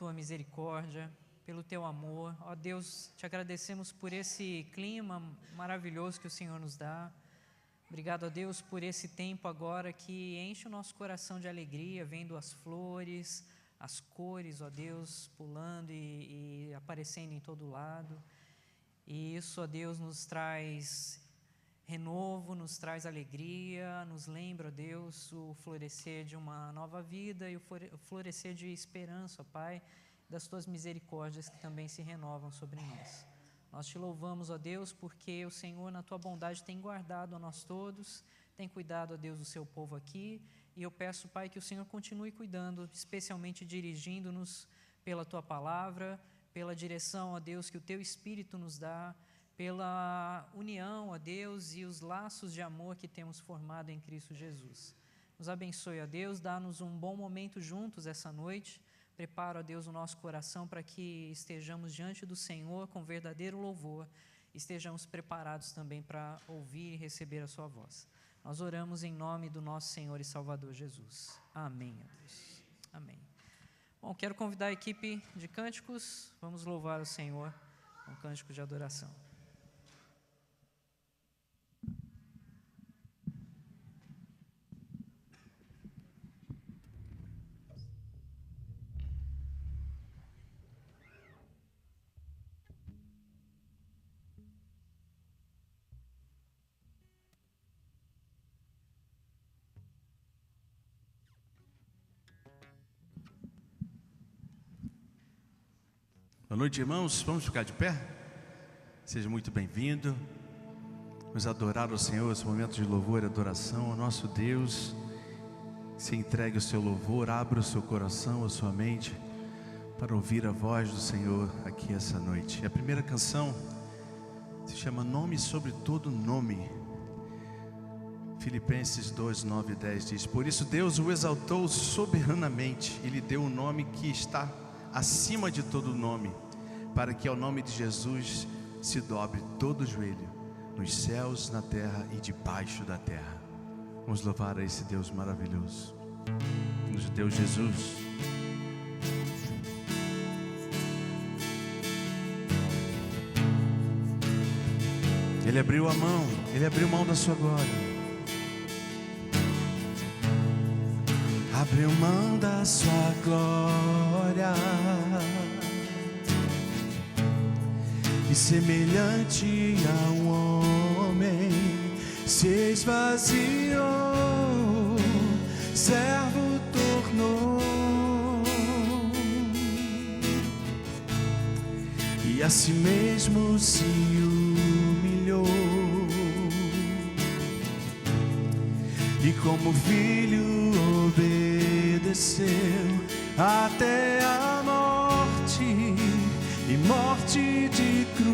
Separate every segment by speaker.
Speaker 1: tua misericórdia, pelo teu amor. Ó Deus, te agradecemos por esse clima maravilhoso que o Senhor nos dá. Obrigado a Deus por esse tempo agora que enche o nosso coração de alegria, vendo as flores, as cores, ó Deus, pulando e aparecendo em todo lado. E isso, ó Deus, nos traz renovo, nos traz alegria, nos lembra, ó Deus, o florescer de uma nova vida e o florescer de esperança, ó Pai, das tuas misericórdias que também se renovam sobre nós. Nós te louvamos, ó Deus, porque o Senhor, na tua bondade, tem guardado a nós todos, tem cuidado, ó Deus, do seu povo aqui, e eu peço, Pai, que o Senhor continue cuidando, especialmente dirigindo-nos pela tua palavra, pela direção, ó Deus, que o teu Espírito nos dá, pela união, ó Deus, e os laços de amor que temos formado em Cristo Jesus. Nos abençoe, ó Deus, dá-nos um bom momento juntos essa noite. Prepara, ó Deus, o nosso coração para que estejamos diante do Senhor com verdadeiro louvor, estejamos preparados também para ouvir e receber a sua voz. Nós oramos em nome do nosso Senhor e Salvador Jesus. Amém, ó Deus. Amém. Bom, quero convidar a equipe de cânticos, vamos louvar o Senhor com cântico de adoração.
Speaker 2: Boa noite, irmãos. Vamos ficar de pé? Seja muito bem-vindo. Vamos adorar o Senhor, esse momento de louvor e adoração ao nosso Deus. Se entregue o seu louvor, abra o seu coração, a sua mente, para ouvir a voz do Senhor aqui essa noite. A primeira canção se chama Nome sobre todo nome. Filipenses 2, 9 e 10 diz: Por isso Deus o exaltou soberanamente e lhe deu um nome que está acima de todo nome, para que ao nome de Jesus se dobre todo o joelho, nos céus, na terra e debaixo da terra. Vamos louvar a esse Deus maravilhoso, nosso Deus Jesus. Ele abriu a mão, Ele abriu mão da sua glória, abriu mão da sua glória, e semelhante a um homem se esvaziou, servo tornou, e a si mesmo se humilhou, e como filho obedeceu até a morte, e morte de cruz.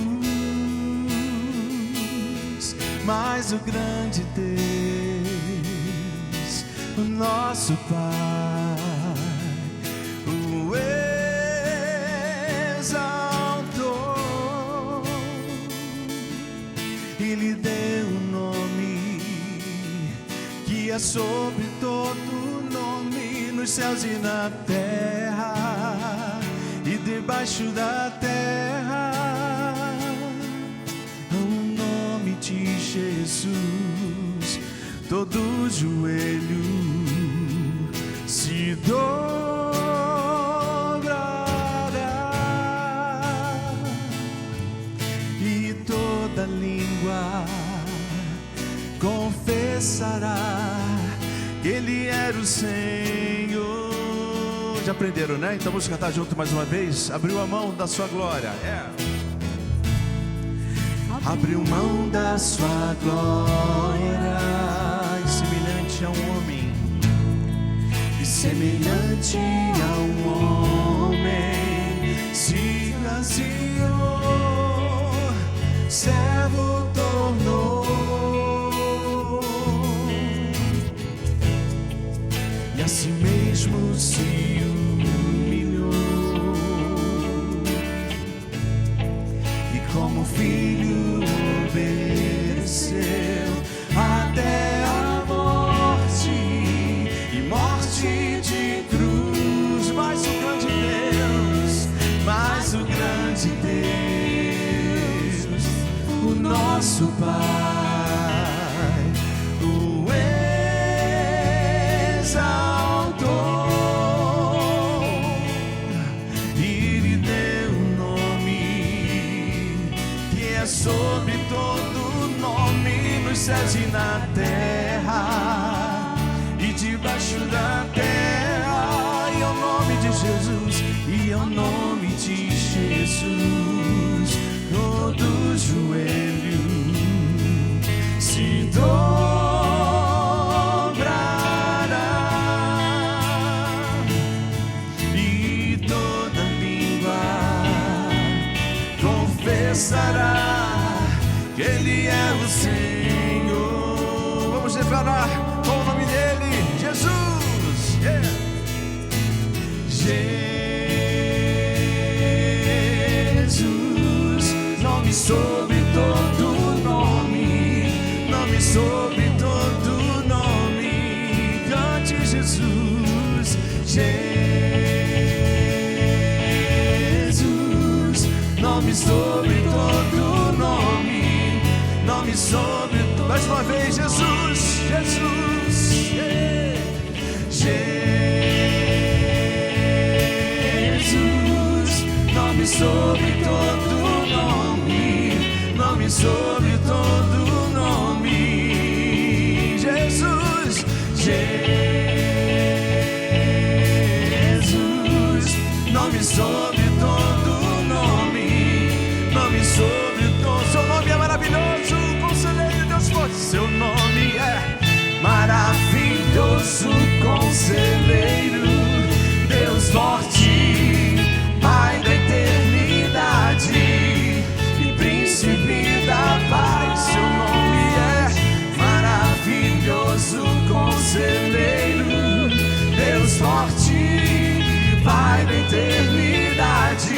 Speaker 2: Mas o grande Deus, o nosso Pai, o exaltou e lhe deu um nome que é sobre todo nome, nos céus e na terra e debaixo da terra. O nome de Jesus, todo joelho se dobrará e toda língua confessará que Ele era o Senhor. Já aprenderam, né? Então vamos cantar junto mais uma vez. Abriu a mão da sua glória. Abriu mão da sua glória, e semelhante a um homem, e semelhante a um homem se esvaziou, servo tornou, e a si mesmo se humilhou, e como filho obedeceu até a morte, e morte de cruz. Mas o grande de Deus, o nosso Pai, o exaltou e lhe deu um nome que é sobre todo nome, nos céus e na terra e debaixo da terra, e ao nome de Jesus, e ao nome de Jesus, todo joelho se dobrará e toda língua confessará que Ele é o Senhor. Vamos declarar com o nome dele, Jesus. Yeah. Jesus, nome sobre todo nome, nome sobre todo nome. Cante Jesus. Jesus, nome sobre todo nome, nome sobre todo. Mais uma vez, Jesus, Jesus, yeah. Jesus, nome sobre todo nome, nome sobre todo nome. Jesus, Jesus, nome sobre todo nome, nome sobre todo. Seu nome é maravilhoso, conselheiro, Deus forte. Seu nome é maravilhoso, conselheiro, Deus forte, Pai da eternidade e príncipe da paz. Seu nome é maravilhoso, conselheiro, Deus forte, Pai da eternidade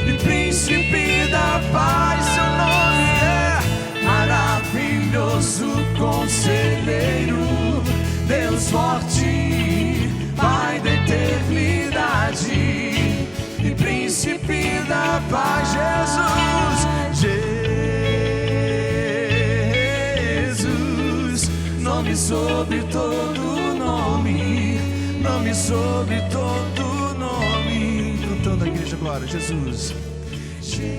Speaker 2: e príncipe da paz. Seu nome é maravilhoso, conselheiro, Deus forte, Pai da eternidade e príncipe da paz. Jesus, Jesus, nome sobre todo nome, nome sobre todo nome. Cantando a igreja agora, Jesus. Jesus,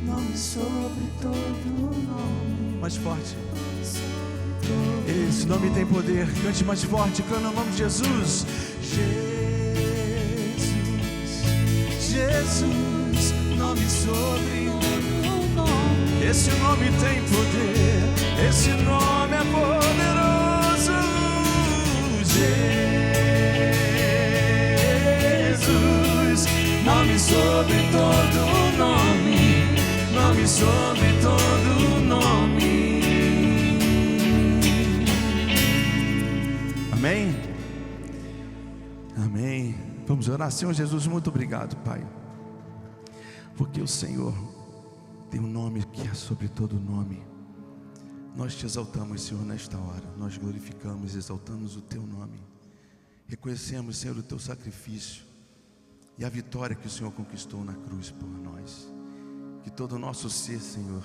Speaker 2: nome sobre todo nome. Mais forte. Esse nome tem poder. Cante mais forte, canta o nome de Jesus. Jesus, Jesus, nome sobre o nome. Esse nome tem poder. Esse nome é poderoso. Jesus, nome sobre todo nome, nome sobre todo nome. Amém? Amém. Vamos orar. Senhor Jesus, muito obrigado, Pai, porque o Senhor tem um nome que é sobre todo nome. Nós te exaltamos, Senhor, nesta hora. Nós glorificamos e exaltamos o teu nome. Reconhecemos, Senhor, o teu sacrifício e a vitória que o Senhor conquistou na cruz por nós. Que todo o nosso ser, Senhor,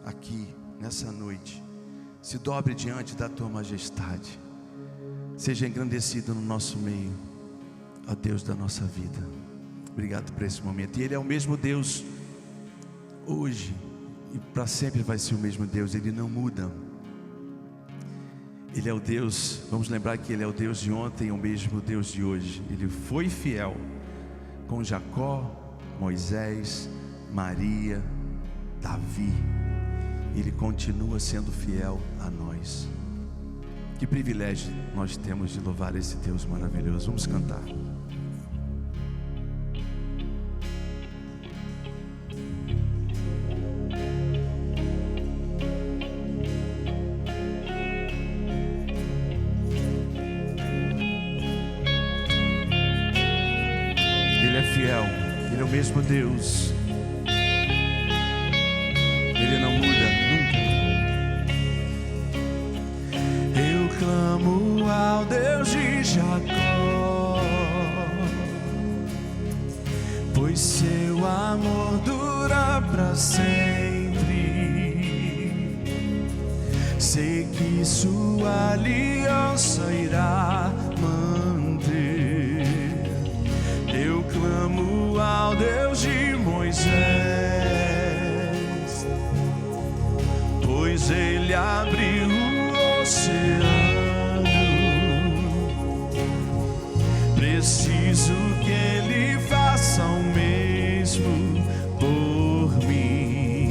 Speaker 2: aqui, nessa noite, se dobre diante da tua majestade. Seja engrandecido no nosso meio, ó Deus da nossa vida. Obrigado por esse momento. E Ele é o mesmo Deus hoje e para sempre vai ser o mesmo Deus. Ele não muda. Ele é o Deus, vamos lembrar que Ele é o Deus de ontem e o mesmo Deus de hoje. Ele foi fiel com Jacó, Moisés, Maria, Davi. Ele continua sendo fiel a nós. Que privilégio nós temos de louvar esse Deus maravilhoso. Vamos cantar. Ele é fiel, Ele é o mesmo Deus. Ele não muda nunca. Eu clamo ao Deus de Jacó, pois seu amor dura para sempre. Sei que sua aliança irá manter. Eu clamo ao Deus de Moisés, pois ele abriu o oceano. Preciso que ele faça o mesmo por mim.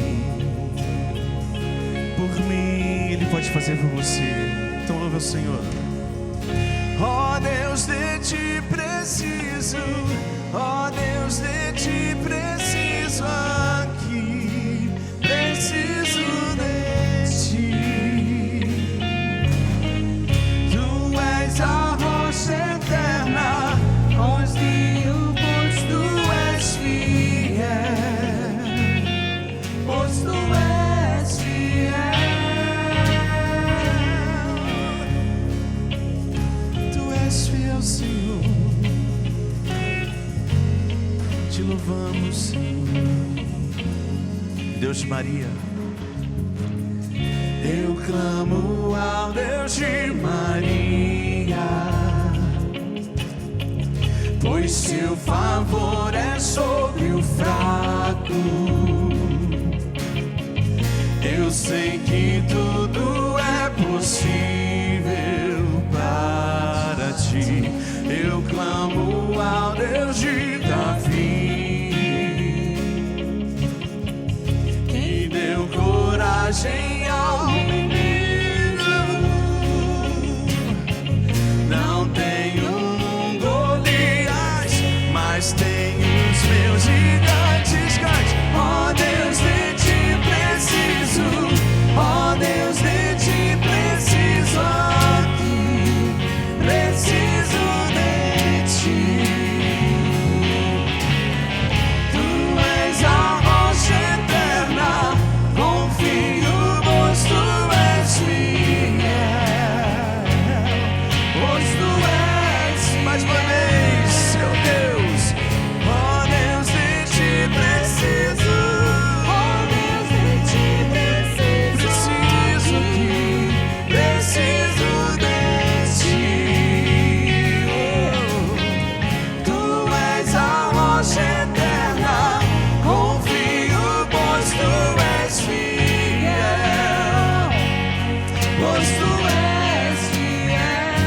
Speaker 2: Por mim, ele pode fazer por você. Então louve ao Senhor. Ó Deus, de ti preciso. Ó Deus, de ti preciso aqui. Preciso de ti. Tu és a rocha eterna, confio, pois tu és fiel. Pois tu és fiel. Tu és fiel, Senhor. Te louvamos, Senhor. Deus de Maria. Eu clamo ao Deus de Maria, pois seu favor é sobre o fraco. Eu sei que tudo é possível para ti. Eu clamo ao Deus de Davi, que deu coragem ao menino. Não tenho um Golias, mas tenho os meus gigantes. Cante. Ó Deus, de ti preciso. Ó Deus, de ti preciso aqui. Preciso de ti. Tu és a rocha eterna, confio, pois tu és fiel. Pois tu és, mais uma vez, seu Deus. Ó Deus, de ti preciso. Ó Deus, de ti preciso. Preciso aqui, preciso de ti. Tu és a rocha eterna, confio, pois tu és fiel. Pois tu és fiel.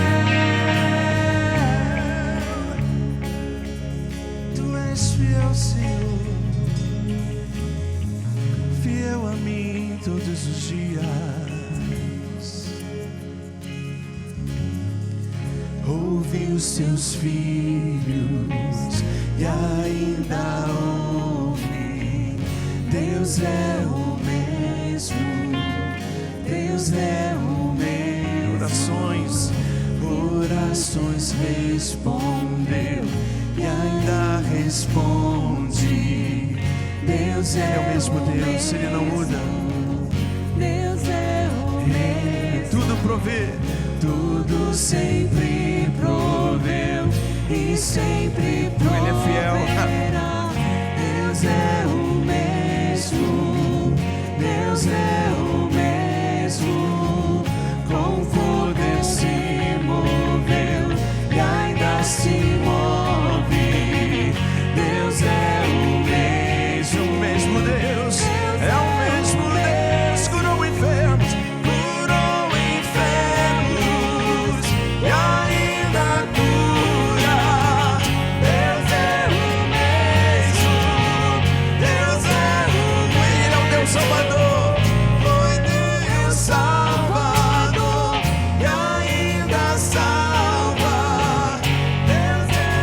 Speaker 2: Tu és fiel, Senhor. Fiel a mim todos os dias. Ouve os seus filhos e ainda ouve. Deus é o mesmo. Deus é o mesmo. Orações respondeu e ainda responde. Deus é o mesmo Deus, Ele não muda. Deus é o mesmo. Tudo provê. Tudo sempre proveu e sempre proverá. Ele é fiel. Deus é o mesmo. Deus é o mesmo. Com poder se moveu e ainda se move. Deus é o mesmo Deus. É o mesmo Deus. Curou enfermos, curou enfermos e ainda cura. Deus é o mesmo. Deus é o mesmo. Ele é o Deus Salvador. Foi Deus Salvador e ainda salva. Deus é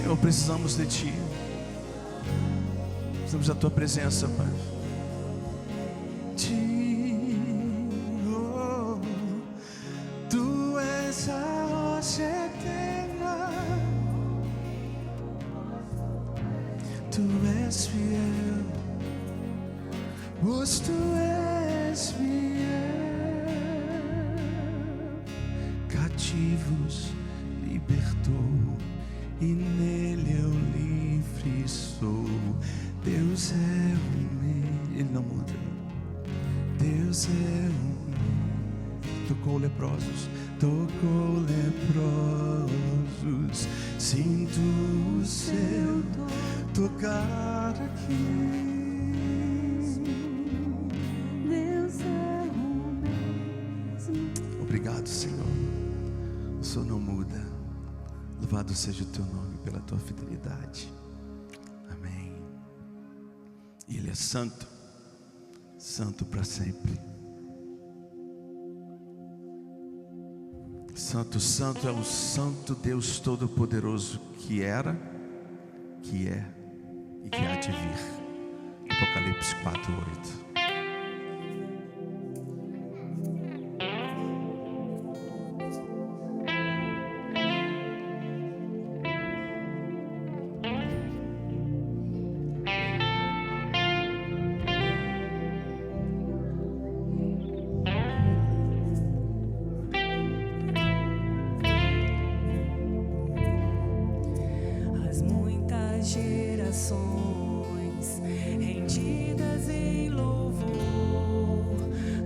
Speaker 2: Senhor, precisamos de Ti. Precisamos da Tua presença, Pai. Tu és a rocha eterna, Tu és fiel, pois Tu és fiel. Cativos libertou e nele eu livre sou. Deus é o meu, Ele não muda. Deus é o meu. Tocou leprosos, tocou leprosos. Sinto o Seu tocar aqui. Deus é o mesmo. Obrigado, Senhor. O Senhor não muda. Louvado seja o Teu nome pela Tua fidelidade. Amém. E Ele é santo, santo para sempre. Santo, santo é o Santo Deus Todo-Poderoso, que era, que é e que há de vir. Apocalipse 4:8.
Speaker 3: Gerações rendidas em louvor,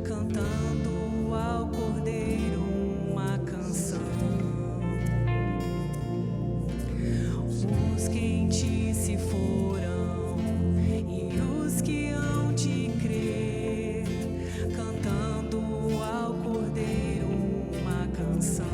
Speaker 3: cantando ao Cordeiro uma canção. Os que em Ti se foram e os que hão de crer, cantando ao Cordeiro uma canção.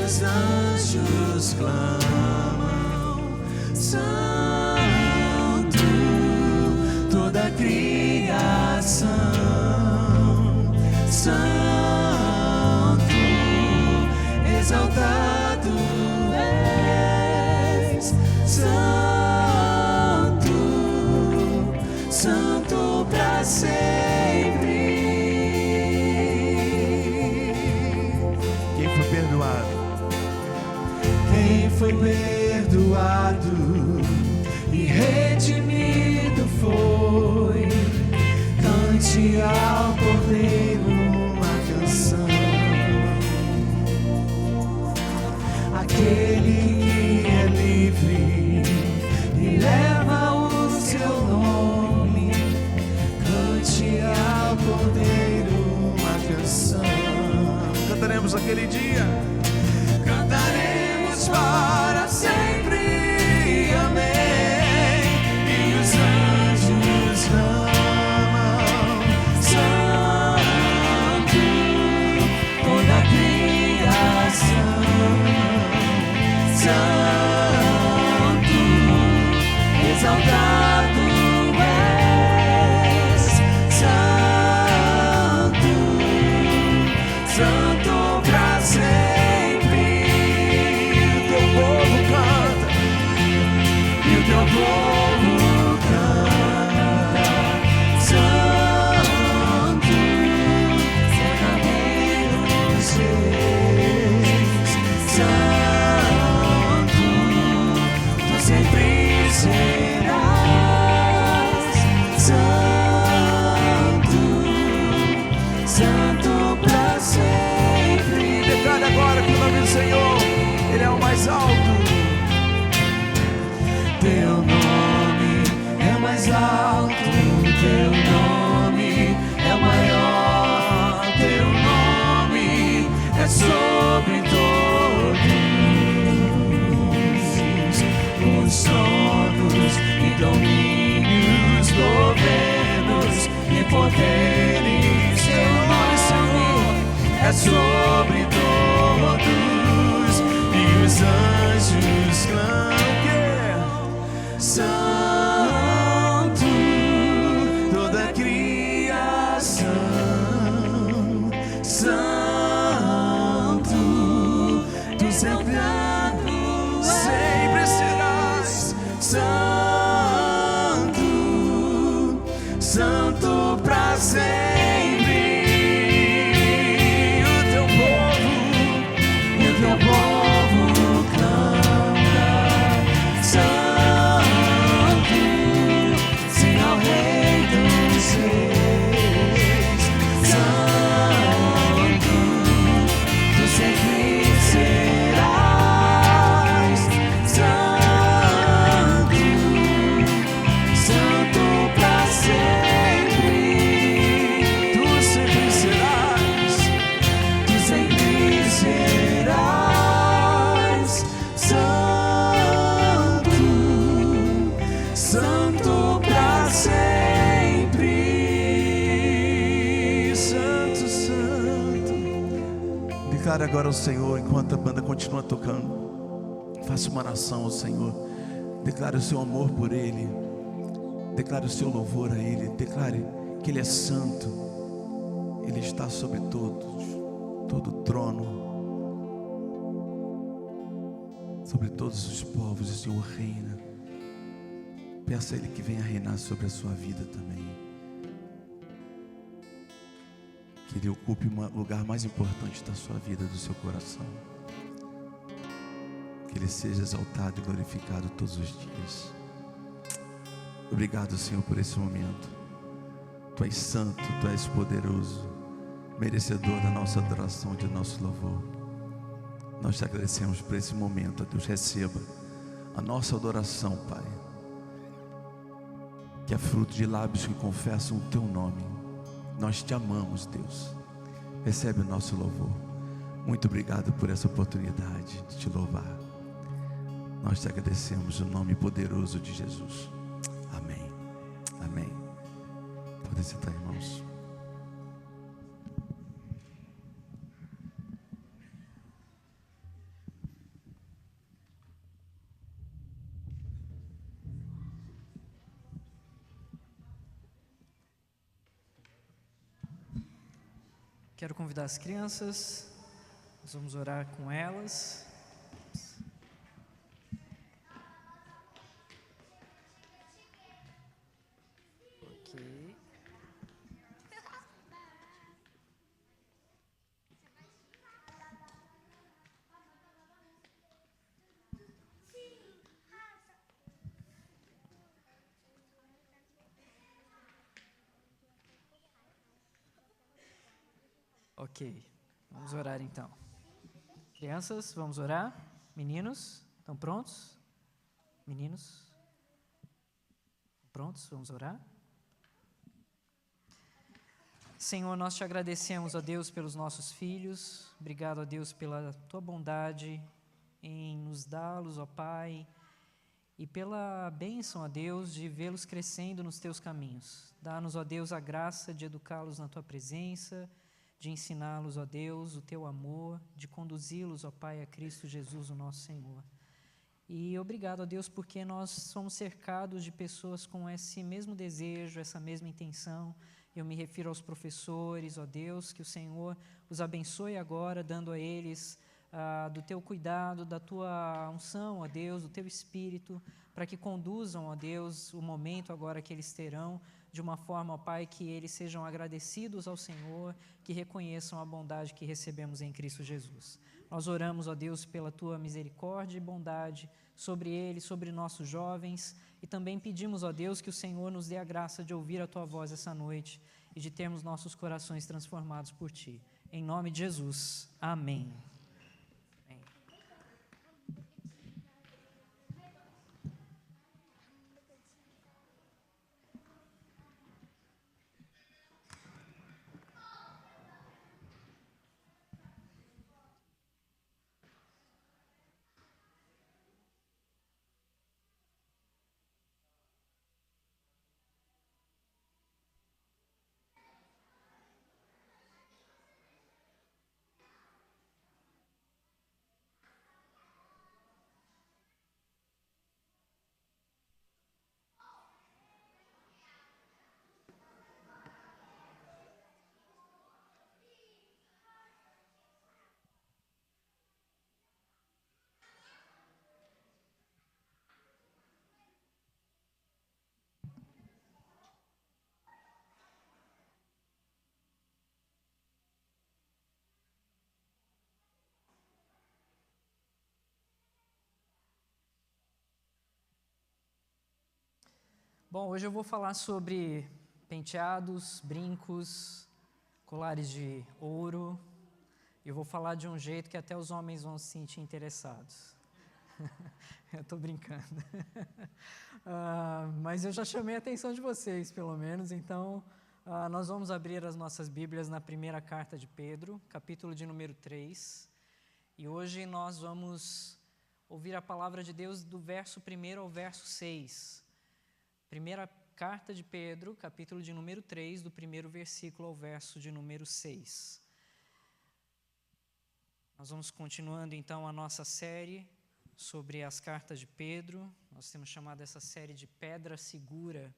Speaker 3: Os anjos clamam, Santo, toda a criação, Santo, exaltado és, Santo, Santo para sempre.
Speaker 2: Quem foi perdoado?
Speaker 3: Quem foi perdoado e redimido foi, cante ao Cordeiro uma canção. Aquele que é livre e leva o Seu nome, cante ao Cordeiro uma canção.
Speaker 2: Cantaremos aquele dia.
Speaker 3: Cantaremos para sempre, amém. E os anjos clamam, Santo, toda a criação, Santo, exaltado és, Santo, Santo para sempre.
Speaker 2: poder e seu nome, Senhor, é sobre todos, e os anjos clamam que Santo, toda a criação, Santo, tu sempre serás Santo, Santo pra sempre. O teu povo canta, Santo, sim ao Rei dos Reis, Santo, tu sempre serás Santo, Santo pra sempre. Tu sempre serás, tu sempre serás Santo, Santo pra sempre. Santo, Santo. Declare agora ao Senhor, enquanto a banda continua tocando, faça uma oração ao Senhor, declare o seu amor por Ele, declare o seu louvor a Ele, declare que Ele é santo, Ele está sobre todos, todo o trono, sobre todos os povos, o Senhor reina. Peça a Ele que venha reinar sobre a sua vida também, que Ele ocupe um lugar mais importante da sua vida, do seu coração, que Ele seja exaltado e glorificado todos os dias. Obrigado, Senhor, por esse momento. Tu és santo, Tu és poderoso, merecedor da nossa adoração e do nosso louvor. Nós te agradecemos por esse momento, ó Deus. Receba a nossa adoração, Pai, que é fruto de lábios que confessam o Teu nome. Nós te amamos, Deus. Recebe o nosso louvor. Muito obrigado por essa oportunidade de te louvar. Nós te agradecemos no nome poderoso de Jesus. Amém. Amém. Podem sentar, irmãos.
Speaker 1: Quero convidar as crianças, nós vamos orar com elas. Ok. Ok, vamos orar então. Crianças, vamos orar. Meninos, estão prontos? Meninos, prontos? Vamos orar? Senhor, nós te agradecemos, ó Deus, pelos nossos filhos. Obrigado, ó Deus, pela tua bondade em nos dá-los, ó Pai, e pela bênção, ó Deus, de vê-los crescendo nos teus caminhos. Dá-nos, ó Deus, a graça de educá-los na tua presença, de ensiná-los, ó Deus, o teu amor, de conduzi-los, ó Pai, a Cristo Jesus, o nosso Senhor. E obrigado, ó Deus, porque nós somos cercados de pessoas com esse mesmo desejo, essa mesma intenção. Eu me refiro aos professores, ó Deus, que o Senhor os abençoe agora, dando a eles do teu cuidado, da tua unção, ó Deus, do teu Espírito, para que conduzam, ó Deus, o momento agora que eles terão, de uma forma, ó Pai, que eles sejam agradecidos ao Senhor, que reconheçam a bondade que recebemos em Cristo Jesus. Nós oramos, ó Deus, pela tua misericórdia e bondade sobre eles, sobre nossos jovens, e também pedimos, ó Deus, que o Senhor nos dê a graça de ouvir a tua voz essa noite e de termos nossos corações transformados por ti. Em nome de Jesus. Amém. Bom, hoje eu vou falar sobre penteados, brincos, colares de ouro. Eu vou falar de um jeito que até os homens vão se sentir interessados. Eu estou brincando. Mas eu já chamei a atenção de vocês, pelo menos. Então, nós vamos abrir as nossas Bíblias na primeira carta de Pedro, capítulo de número 3. E hoje nós vamos ouvir a palavra de Deus do verso 1 ao verso 6. Primeira carta de Pedro, capítulo de número 3, do primeiro versículo ao verso de número 6. Nós vamos continuando então a nossa série sobre as cartas de Pedro. Nós temos chamado essa série de Pedra Segura.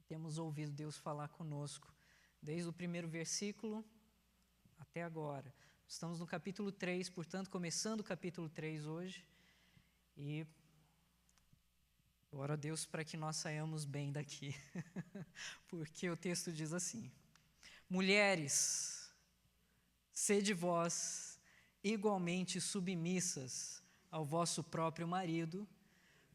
Speaker 1: Temos ouvido Deus falar conosco desde o primeiro versículo até agora. Estamos no capítulo 3, portanto, começando o capítulo 3 hoje. E oro a Deus para que nós saiamos bem daqui, porque o texto diz assim: mulheres, sede vós igualmente submissas ao vosso próprio marido,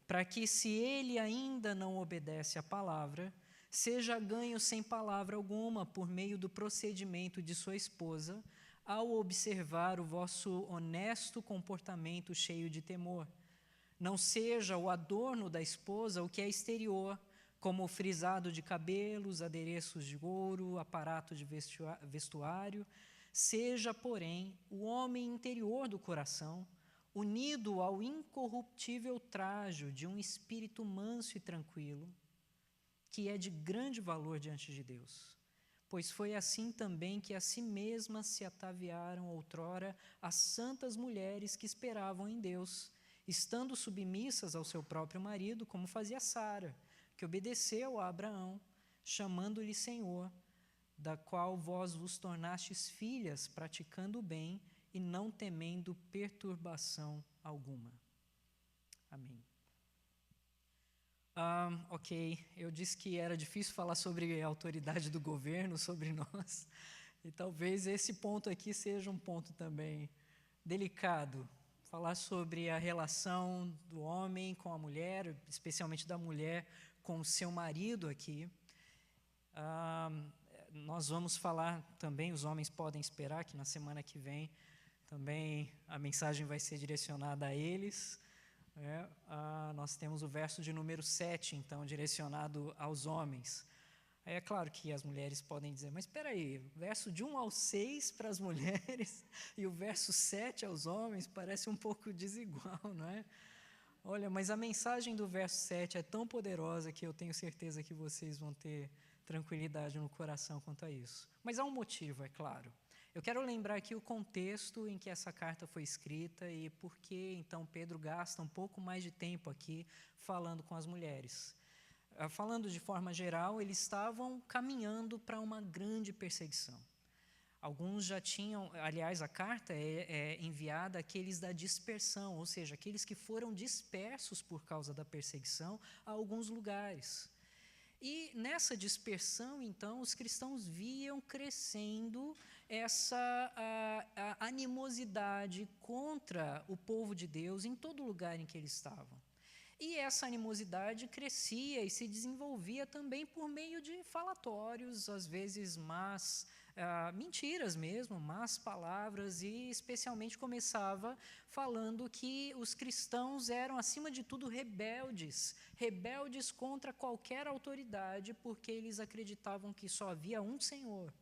Speaker 1: para que, se ele ainda não obedece à palavra, seja ganho sem palavra alguma por meio do procedimento de sua esposa, ao observar o vosso honesto comportamento cheio de temor. Não seja o adorno da esposa o que é exterior, como o frisado de cabelos, adereços de ouro, aparato de vestuário. Seja, porém, o homem interior do coração, unido ao incorruptível trajo de um espírito manso e tranquilo, que é de grande valor diante de Deus. Pois foi assim também que a si mesmas se ataviaram outrora as santas mulheres que esperavam em Deus, estando submissas ao seu próprio marido, como fazia Sara, que obedeceu a Abraão, chamando-lhe Senhor, da qual vós vos tornastes filhas, praticando o bem e não temendo perturbação alguma. Amém. Ok, eu disse que era difícil falar sobre a autoridade do governo, sobre nós, e talvez esse ponto aqui seja um ponto também delicado. Falar sobre a relação do homem com a mulher, especialmente da mulher com o seu marido aqui. Nós vamos falar também, os homens podem esperar que na semana que vem também a mensagem vai ser direcionada a eles. Nós temos o verso de número 7, então, direcionado aos homens. É claro que as mulheres podem dizer, mas espera aí, o verso de 1 ao 6 para as mulheres e o verso 7 aos homens parece um pouco desigual, não é? Olha, mas a mensagem do verso 7 é tão poderosa que eu tenho certeza que vocês vão ter tranquilidade no coração quanto a isso. Mas há um motivo, é claro. Eu quero lembrar aqui o contexto em que essa carta foi escrita e por que, então, Pedro gasta um pouco mais de tempo aqui falando com as mulheres. Falando de forma geral, eles estavam caminhando para uma grande perseguição. Alguns já tinham, aliás, a carta é enviada àqueles da dispersão, ou seja, aqueles que foram dispersos por causa da perseguição a alguns lugares. E nessa dispersão, então, os cristãos viam crescendo essa a animosidade contra o povo de Deus em todo lugar em que eles estavam. E essa animosidade crescia e se desenvolvia também por meio de falatórios, às vezes mentiras mesmo, más palavras, e especialmente começava falando que os cristãos eram, acima de tudo, rebeldes contra qualquer autoridade, porque eles acreditavam que só havia um Senhor.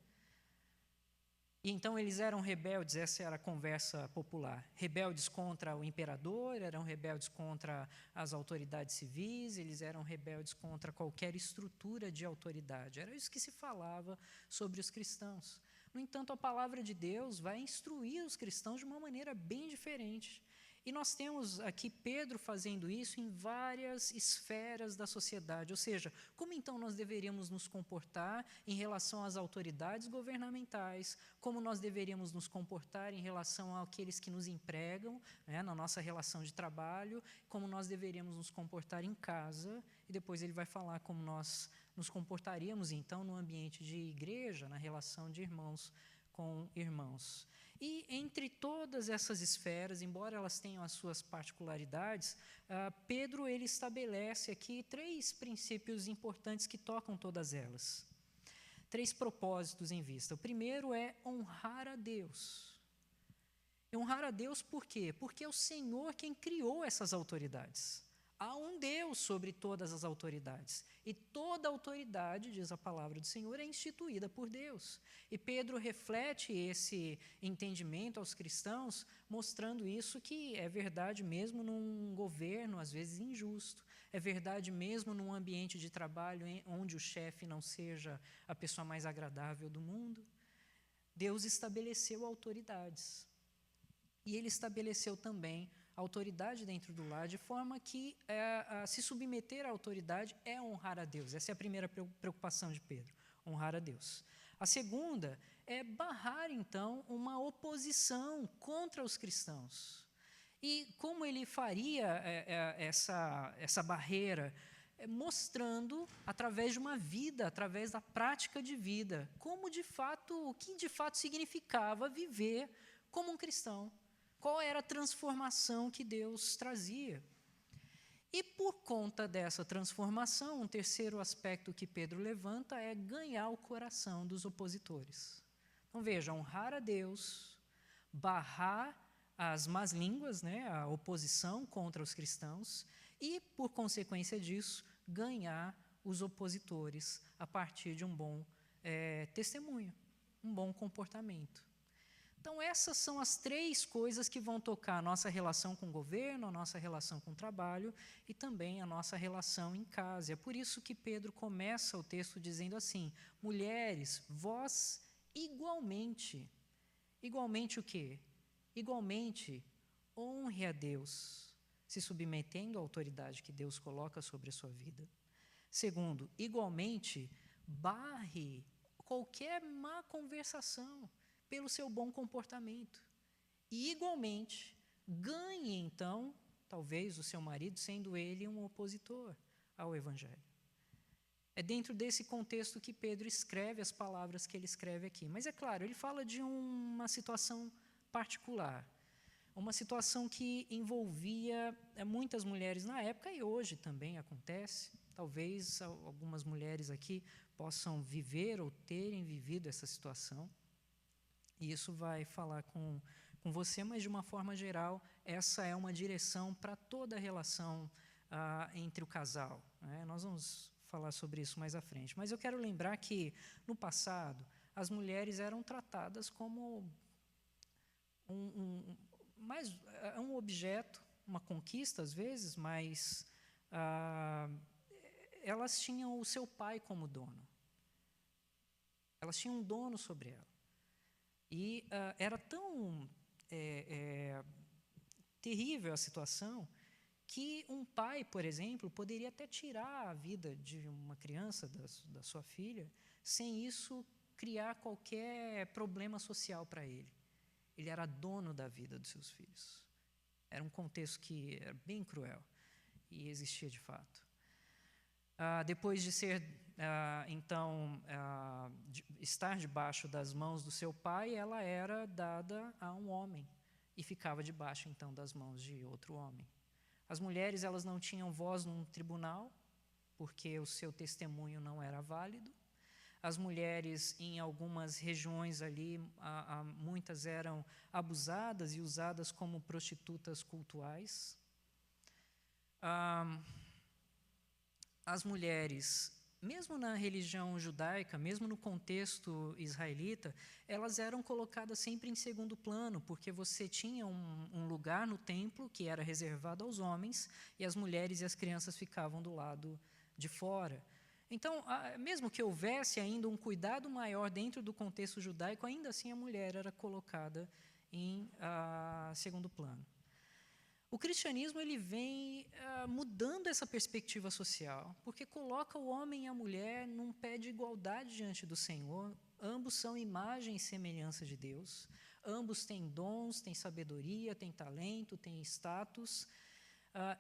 Speaker 1: E então eles eram rebeldes, essa era a conversa popular, rebeldes contra o imperador, eram rebeldes contra as autoridades civis, eles eram rebeldes contra qualquer estrutura de autoridade. Era isso que se falava sobre os cristãos. No entanto, a palavra de Deus vai instruir os cristãos de uma maneira bem diferente. E nós temos aqui Pedro fazendo isso em várias esferas da sociedade, ou seja, como então nós deveríamos nos comportar em relação às autoridades governamentais, como nós deveríamos nos comportar em relação àqueles que nos empregam, né, na nossa relação de trabalho, como nós deveríamos nos comportar em casa, e depois ele vai falar como nós nos comportaríamos então no ambiente de igreja, na relação de irmãos com irmãos. E entre todas essas esferas, embora elas tenham as suas particularidades, Pedro ele estabelece aqui 3 princípios importantes que tocam todas elas. 3 propósitos em vista. O primeiro é honrar a Deus. E honrar a Deus por quê? Porque é o Senhor quem criou essas autoridades. Há um Deus sobre todas as autoridades. E toda autoridade, diz a palavra do Senhor, é instituída por Deus. E Pedro reflete esse entendimento aos cristãos, mostrando isso que é verdade mesmo num governo, às vezes, injusto. É verdade mesmo num ambiente de trabalho onde o chefe não seja a pessoa mais agradável do mundo. Deus estabeleceu autoridades. E Ele estabeleceu também autoridade dentro do lar, de forma que se submeter à autoridade é honrar a Deus. Essa é a primeira preocupação de Pedro, honrar a Deus. A segunda é barrar, então, uma oposição contra os cristãos. E como ele faria essa barreira? Mostrando, através de uma vida, através da prática de vida, o que de fato significava viver como um cristão. Qual era a transformação que Deus trazia? E por conta dessa transformação, um terceiro aspecto que Pedro levanta é ganhar o coração dos opositores. Então veja, honrar a Deus, barrar as más línguas, né, a oposição contra os cristãos, e, por consequência disso, ganhar os opositores a partir de um bom testemunho, um bom comportamento. Então, essas são as 3 coisas que vão tocar a nossa relação com o governo, a nossa relação com o trabalho e também a nossa relação em casa. É por isso que Pedro começa o texto dizendo assim: mulheres, vós igualmente o quê? Igualmente, honre a Deus, se submetendo à autoridade que Deus coloca sobre a sua vida. Segundo, igualmente, barre qualquer má conversação pelo seu bom comportamento. E, igualmente, ganhe, então, talvez o seu marido, sendo ele um opositor ao Evangelho. É dentro desse contexto que Pedro escreve as palavras que ele escreve aqui. Mas, é claro, ele fala de uma situação particular, uma situação que envolvia muitas mulheres na época e hoje também acontece. Talvez algumas mulheres aqui possam viver ou terem vivido essa situação. E isso vai falar com você, mas de uma forma geral, essa é uma direção para toda a relação entre o casal, né? Nós vamos falar sobre isso mais à frente. Mas eu quero lembrar que, no passado, as mulheres eram tratadas como um objeto, uma conquista às vezes, mas elas tinham o seu pai como dono. Elas tinham um dono sobre ela. E era tão terrível a situação que um pai, por exemplo, poderia até tirar a vida de uma criança, da sua filha, sem isso criar qualquer problema social para ele. Ele era dono da vida dos seus filhos. Era um contexto que era bem cruel e existia de fato. Depois de estar debaixo das mãos do seu pai, ela era dada a um homem e ficava debaixo, então, das mãos de outro homem. As mulheres, elas não tinham voz num tribunal, porque o seu testemunho não era válido. As mulheres, em algumas regiões ali, muitas eram abusadas e usadas como prostitutas cultuais. As mulheres, mesmo na religião judaica, mesmo no contexto israelita, elas eram colocadas sempre em segundo plano, porque você tinha um lugar no templo que era reservado aos homens, e as mulheres e as crianças ficavam do lado de fora. Então, mesmo que houvesse ainda um cuidado maior dentro do contexto judaico, ainda assim a mulher era colocada em segundo plano. O cristianismo ele vem mudando essa perspectiva social, porque coloca o homem e a mulher num pé de igualdade diante do Senhor. Ambos são imagem e semelhança de Deus. Ambos têm dons, têm sabedoria, têm talento, têm status.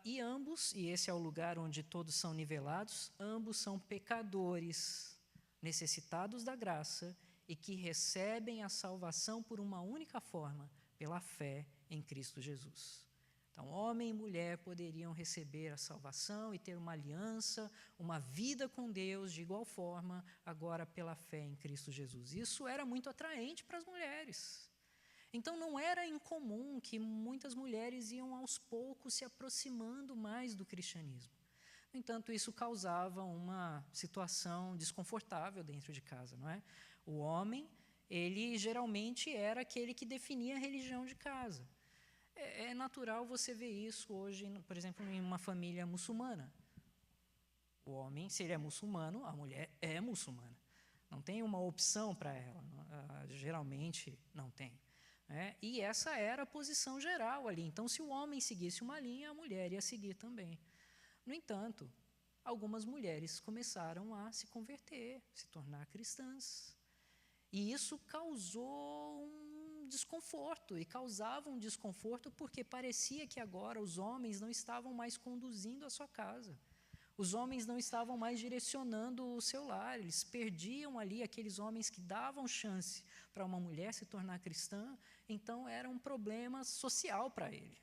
Speaker 1: E ambos, e esse é o lugar onde todos são nivelados, ambos são pecadores, necessitados da graça e que recebem a salvação por uma única forma, pela fé em Cristo Jesus. Então, homem e mulher poderiam receber a salvação e ter uma aliança, uma vida com Deus de igual forma, agora pela fé em Cristo Jesus. Isso era muito atraente para as mulheres. Então, não era incomum que muitas mulheres iam aos poucos se aproximando mais do cristianismo. No entanto, isso causava uma situação desconfortável dentro de casa, não é? O homem, ele geralmente era aquele que definia a religião de casa. É natural você ver isso hoje, por exemplo, em uma família muçulmana. O homem, se ele é muçulmano, a mulher é muçulmana. Não tem uma opção para ela, geralmente não tem. E essa era a posição geral ali. Então, se o homem seguisse uma linha, a mulher ia seguir também. No entanto, algumas mulheres começaram a se converter, se tornar cristãs. E isso causou um desconforto, e causava um desconforto porque parecia que agora os homens não estavam mais conduzindo a sua casa. Os homens não estavam mais direcionando o seu lar, eles perdiam ali aqueles homens que davam chance para uma mulher se tornar cristã, então era um problema social para ele.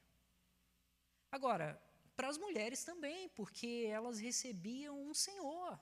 Speaker 1: Agora, para as mulheres também, porque elas recebiam um Senhor.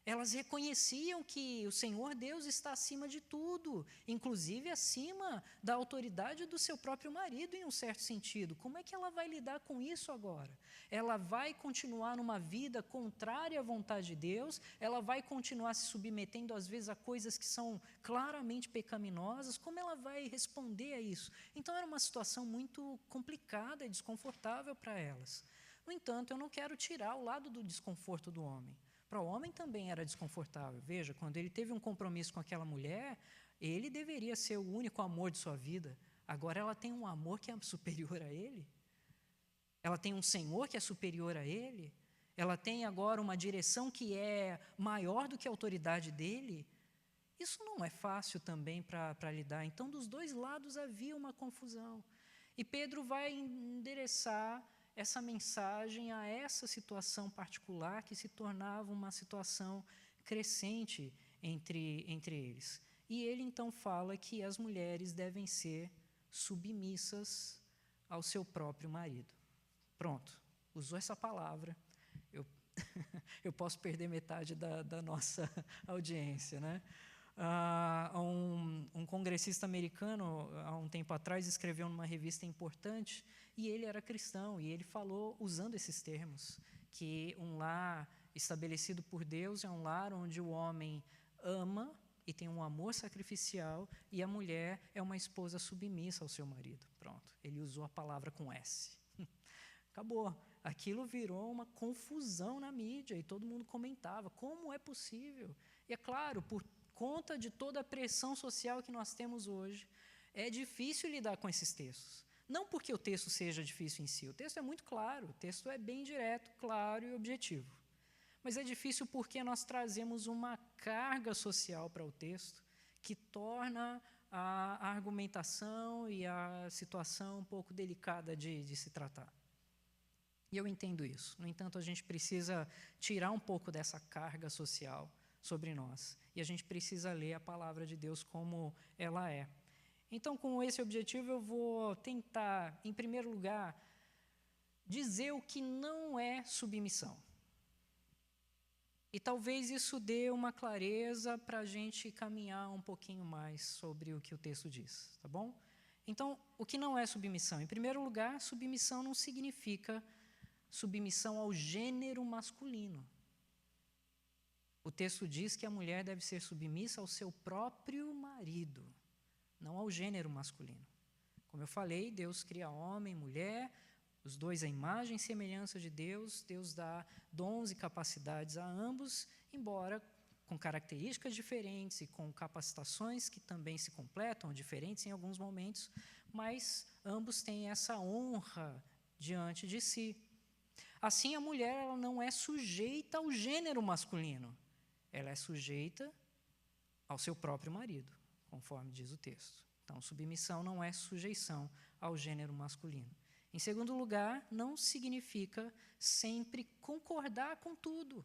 Speaker 1: Elas reconheciam que o Senhor Deus está acima de tudo, inclusive acima da autoridade do seu próprio marido, em um certo sentido. Como é que ela vai lidar com isso agora? Ela vai continuar numa vida contrária à vontade de Deus? Ela vai continuar se submetendo, às vezes, a coisas que são claramente pecaminosas? Como ela vai responder a isso? Então, era uma situação muito complicada e desconfortável para elas. No entanto, eu não quero tirar o lado do desconforto do homem. Para o homem também era desconfortável. Veja, quando ele teve um compromisso com aquela mulher, ele deveria ser o único amor de sua vida. Agora ela tem um amor que é superior a ele. Ela tem um Senhor que é superior a ele. Ela tem agora uma direção que é maior do que a autoridade dele. Isso não é fácil também para lidar. Então, dos dois lados havia uma confusão. E Pedro vai endereçar essa mensagem a essa situação particular que se tornava uma situação crescente entre eles. E ele então fala que as mulheres devem ser submissas ao seu próprio marido. Pronto, usou essa palavra, eu posso perder metade da nossa audiência, né? Um congressista americano, há um tempo atrás, escreveu numa revista importante, e ele era cristão, e ele falou, usando esses termos, que um lar estabelecido por Deus é um lar onde o homem ama e tem um amor sacrificial, e a mulher é uma esposa submissa ao seu marido. Pronto, ele usou a palavra com S. Acabou. Aquilo virou uma confusão na mídia, e todo mundo comentava, como é possível? E é claro, por conta de toda a pressão social que nós temos hoje, é difícil lidar com esses textos. Não porque o texto seja difícil em si, o texto é muito claro, o texto é bem direto, claro e objetivo. Mas é difícil porque nós trazemos uma carga social para o texto que torna a argumentação e a situação um pouco delicada de se tratar. E eu entendo isso. No entanto, a gente precisa tirar um pouco dessa carga social sobre nós. E a gente precisa ler a palavra de Deus como ela é. Então, com esse objetivo, eu vou tentar, em primeiro lugar, dizer o que não é submissão. E talvez isso dê uma clareza para a gente caminhar um pouquinho mais sobre o que o texto diz, tá bom? Então, o que não é submissão? Em primeiro lugar, submissão não significa submissão ao gênero masculino. O texto diz que a mulher deve ser submissa ao seu próprio marido, não ao gênero masculino. Como eu falei, Deus cria homem e mulher, os dois à imagem e semelhança de Deus. Deus dá dons e capacidades a ambos, embora com características diferentes e com capacitações que também se completam, diferentes em alguns momentos, mas ambos têm essa honra diante de si. Assim, a mulher ela não é sujeita ao gênero masculino, ela é sujeita ao seu próprio marido, conforme diz o texto. Então, submissão não é sujeição ao gênero masculino. Em segundo lugar, não significa sempre concordar com tudo.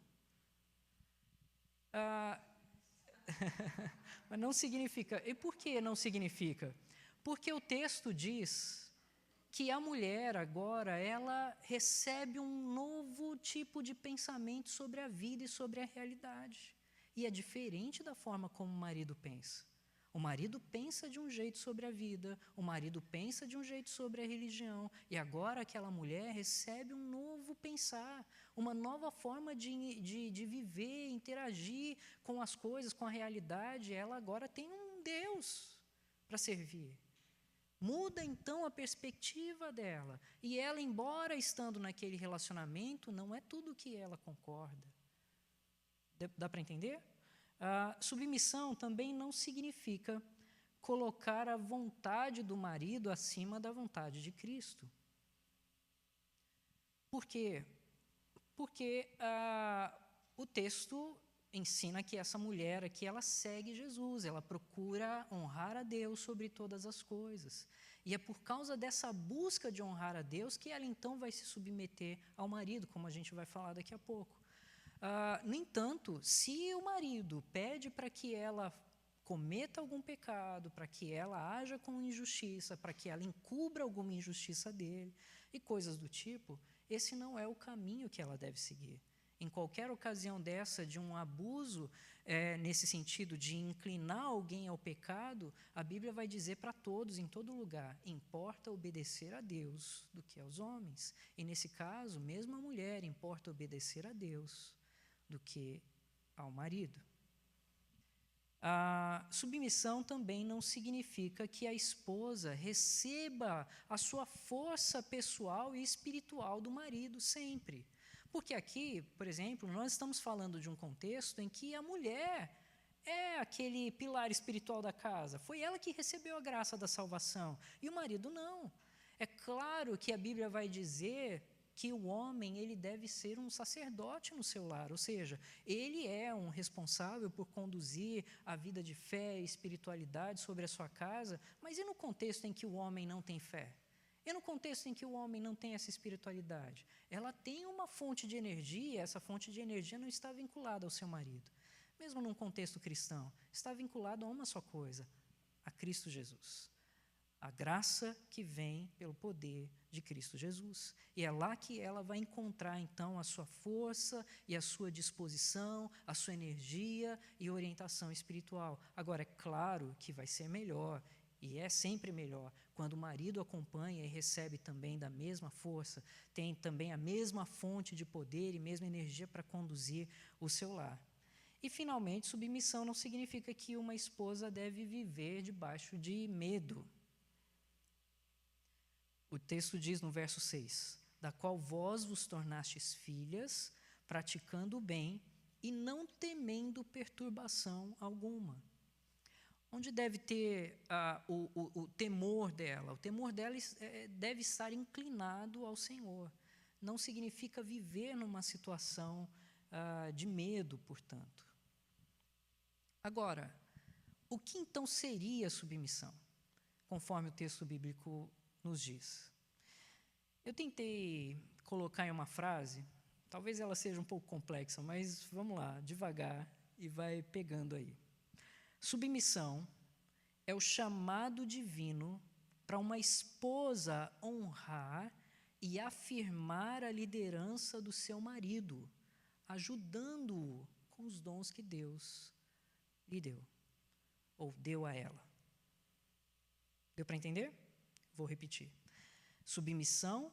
Speaker 1: Mas não significa. E por que não significa? Porque o texto diz que a mulher agora, ela recebe um novo tipo de pensamento sobre a vida e sobre a realidade. E é diferente da forma como o marido pensa. O marido pensa de um jeito sobre a vida, o marido pensa de um jeito sobre a religião, e agora aquela mulher recebe um novo pensar, uma nova forma de viver, interagir com as coisas, com a realidade. Ela agora tem um Deus para servir. Muda então a perspectiva dela. E ela, embora estando naquele relacionamento, não é tudo que ela concorda. Dá para entender? Submissão também não significa colocar a vontade do marido acima da vontade de Cristo. Por quê? Porque o texto ensina que essa mulher aqui, ela segue Jesus, ela procura honrar a Deus sobre todas as coisas. E é por causa dessa busca de honrar a Deus que ela então vai se submeter ao marido, como a gente vai falar daqui a pouco. No entanto, se o marido pede para que ela cometa algum pecado, para que ela haja com injustiça, para que ela encubra alguma injustiça dele e coisas do tipo, esse não é o caminho que ela deve seguir. Em qualquer ocasião dessa de um abuso, nesse sentido de inclinar alguém ao pecado, a Bíblia vai dizer para todos, em todo lugar, importa obedecer a Deus do que aos homens. E nesse caso, mesmo a mulher, importa obedecer a Deus do que ao marido. A submissão também não significa que a esposa receba a sua força pessoal e espiritual do marido sempre. Porque aqui, por exemplo, nós estamos falando de um contexto em que a mulher é aquele pilar espiritual da casa. Foi ela que recebeu a graça da salvação, e o marido não. É claro que a Bíblia vai dizer que o homem, ele deve ser um sacerdote no seu lar, ou seja, ele é um responsável por conduzir a vida de fé e espiritualidade sobre a sua casa, mas e no contexto em que o homem não tem fé? E no contexto em que o homem não tem essa espiritualidade? Ela tem uma fonte de energia, essa fonte de energia não está vinculada ao seu marido. Mesmo num contexto cristão, está vinculado a uma só coisa, a Cristo Jesus. A graça que vem pelo poder de Cristo Jesus. E é lá que ela vai encontrar, então, a sua força e a sua disposição, a sua energia e orientação espiritual. Agora, é claro que vai ser melhor, e é sempre melhor, quando o marido acompanha e recebe também da mesma força, tem também a mesma fonte de poder e mesma energia para conduzir o seu lar. E, finalmente, submissão não significa que uma esposa deve viver debaixo de medo. O texto diz no verso 6, da qual vós vos tornastes filhas, praticando o bem e não temendo perturbação alguma. Onde deve ter o temor dela? O temor dela deve estar inclinado ao Senhor. Não significa viver numa situação de medo, portanto. Agora, o que então seria submissão, conforme o texto bíblico nos diz? Eu tentei colocar em uma frase, talvez ela seja um pouco complexa, mas vamos lá, devagar, e vai pegando aí. Submissão é o chamado divino para uma esposa honrar e afirmar a liderança do seu marido, ajudando-o com os dons que Deus lhe deu, ou deu a ela. Deu para entender? Vou repetir. Submissão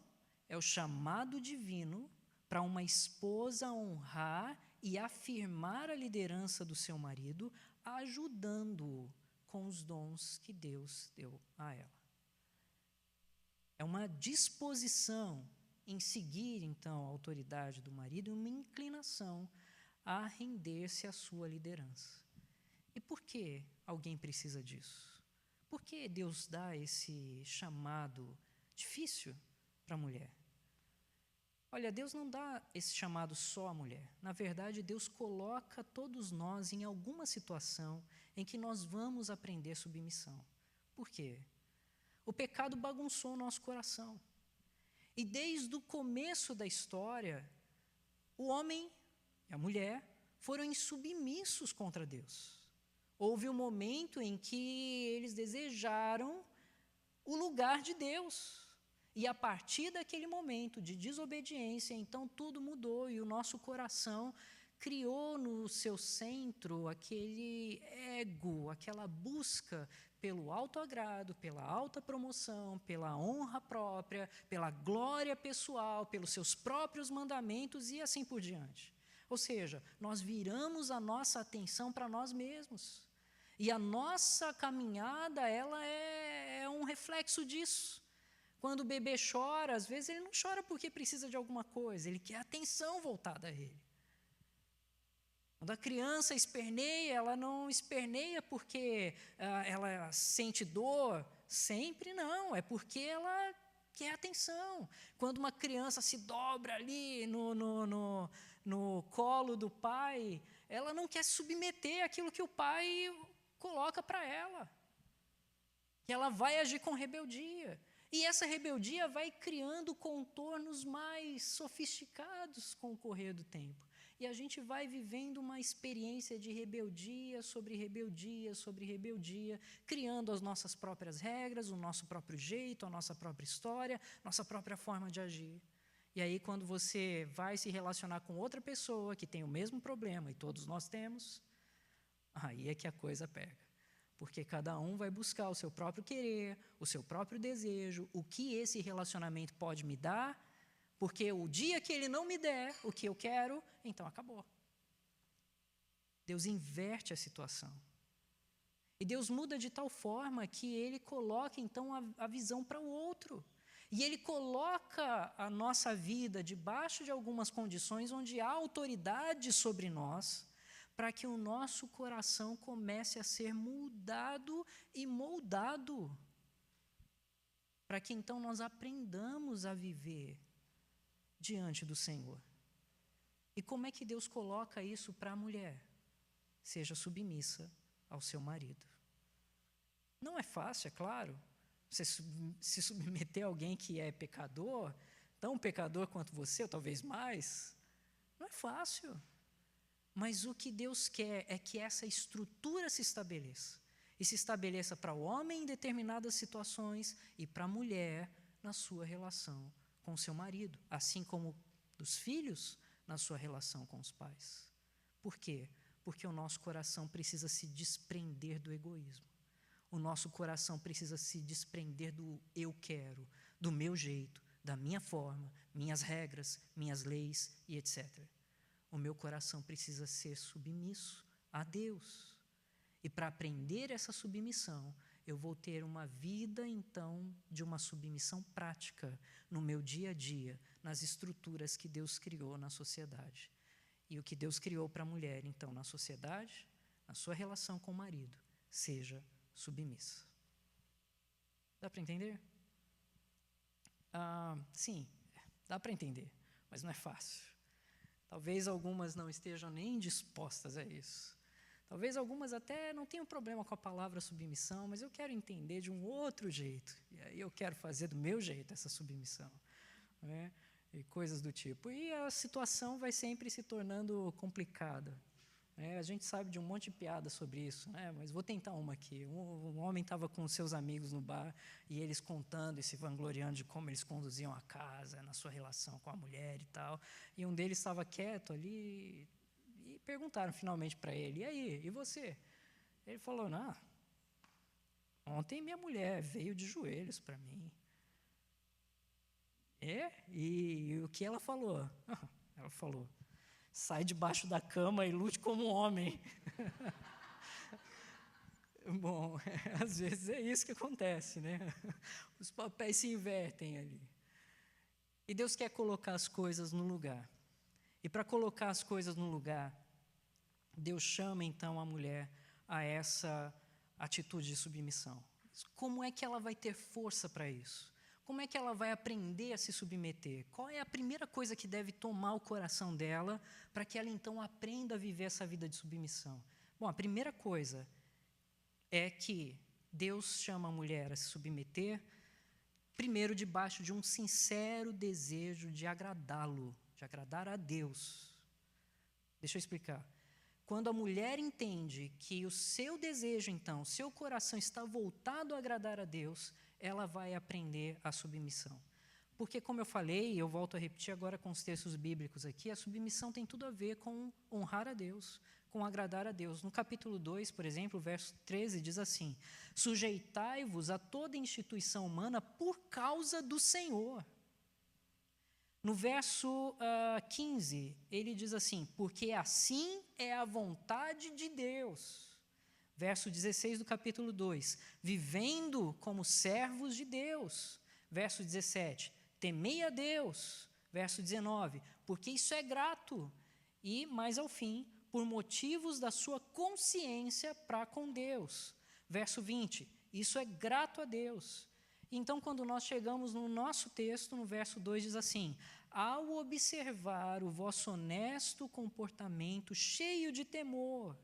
Speaker 1: é o chamado divino para uma esposa honrar e afirmar a liderança do seu marido, ajudando-o com os dons que Deus deu a ela. É uma disposição em seguir, então, a autoridade do marido e uma inclinação a render-se à sua liderança. E por que alguém precisa disso? Por que Deus dá esse chamado difícil para a mulher? Olha, Deus não dá esse chamado só à mulher. Na verdade, Deus coloca todos nós em alguma situação em que nós vamos aprender submissão. Por quê? O pecado bagunçou o nosso coração. E desde o começo da história, o homem e a mulher foram insubmissos contra Deus. Houve um momento em que eles desejaram o lugar de Deus. E a partir daquele momento de desobediência, então tudo mudou e o nosso coração criou no seu centro aquele ego, aquela busca pelo autoagrado, pela autopromoção, pela honra própria, pela glória pessoal, pelos seus próprios mandamentos e assim por diante. Ou seja, nós viramos a nossa atenção para nós mesmos. E a nossa caminhada, ela é um reflexo disso. Quando o bebê chora, às vezes ele não chora porque precisa de alguma coisa, ele quer atenção voltada a ele. Quando a criança esperneia, ela não esperneia porque ela sente dor, sempre não, é porque ela quer atenção. Quando uma criança se dobra ali no colo do pai, ela não quer submeter aquilo que o pai coloca para ela. Que ela vai agir com rebeldia. E essa rebeldia vai criando contornos mais sofisticados com o correr do tempo. E a gente vai vivendo uma experiência de rebeldia sobre rebeldia sobre rebeldia, criando as nossas próprias regras, o nosso próprio jeito, a nossa própria história, nossa própria forma de agir. E aí, quando você vai se relacionar com outra pessoa que tem o mesmo problema, e todos nós temos, aí é que a coisa pega. Porque cada um vai buscar o seu próprio querer, o seu próprio desejo, o que esse relacionamento pode me dar, porque o dia que ele não me der o que eu quero, então acabou. Deus inverte a situação. E Deus muda de tal forma que Ele coloca, então, a visão para o outro. E Ele coloca a nossa vida debaixo de algumas condições onde há autoridade sobre nós, para que o nosso coração comece a ser mudado e moldado. Para que, então, nós aprendamos a viver diante do Senhor. E como é que Deus coloca isso para a mulher? Seja submissa ao seu marido. Não é fácil, é claro, você se submeter a alguém que é pecador, tão pecador quanto você, ou talvez mais. Não é fácil. Mas o que Deus quer é que essa estrutura se estabeleça. E se estabeleça para o homem em determinadas situações e para a mulher na sua relação com o seu marido, assim como dos filhos na sua relação com os pais. Por quê? Porque o nosso coração precisa se desprender do egoísmo. O nosso coração precisa se desprender do eu quero, do meu jeito, da minha forma, minhas regras, minhas leis e etc. O meu coração precisa ser submisso a Deus. E para aprender essa submissão, eu vou ter uma vida, então, de uma submissão prática no meu dia a dia, nas estruturas que Deus criou na sociedade. E o que Deus criou para a mulher, então, na sociedade, na sua relação com o marido, seja submissa. Dá para entender? Sim, dá para entender, mas não é fácil. Talvez algumas não estejam nem dispostas a isso. Talvez algumas até não tenham problema com a palavra submissão, mas eu quero entender de um outro jeito. E aí eu quero fazer do meu jeito essa submissão. Né? E coisas do tipo. E a situação vai sempre se tornando complicada. Né? A gente sabe de um monte de piada sobre isso, né? Mas vou tentar uma aqui. Um homem estava com seus amigos no bar e eles contando e se vangloriando de como eles conduziam a casa, na sua relação com a mulher e tal. E um deles estava quieto ali e perguntaram finalmente para ele, e aí, e você? Ele falou, não, ontem minha mulher veio de joelhos para mim. E o que ela falou? Ela falou, sai debaixo da cama e lute como um homem. Bom, às vezes é isso que acontece, né? Os papéis se invertem ali. E Deus quer colocar as coisas no lugar. E para colocar as coisas no lugar, Deus chama então a mulher a essa atitude de submissão. Como é que ela vai ter força para isso? Como é que ela vai aprender a se submeter? Qual é a primeira coisa que deve tomar o coração dela para que ela então aprenda a viver essa vida de submissão? Bom, a primeira coisa é que Deus chama a mulher a se submeter, primeiro debaixo de um sincero desejo de agradá-lo, de agradar a Deus. Deixa eu explicar. quando a mulher entende que o seu desejo, então, seu coração está voltado a agradar a Deus, ela vai aprender a submissão. Porque, como eu falei, eu volto a repetir agora com os textos bíblicos aqui, a submissão tem tudo a ver com honrar a Deus, com agradar a Deus. No capítulo 2, por exemplo, o verso 13 diz assim: sujeitai-vos a toda instituição humana por causa do Senhor. No verso 15, ele diz assim: porque assim é a vontade de Deus. Verso 16 do capítulo 2, vivendo como servos de Deus. Verso 17, temei a Deus. Verso 19, porque isso é grato. E, mais ao fim, por motivos da sua consciência para com Deus. Verso 20, isso é grato a Deus. Então, quando nós chegamos no nosso texto, no verso 2, diz assim: ao observar o vosso honesto comportamento cheio de temor.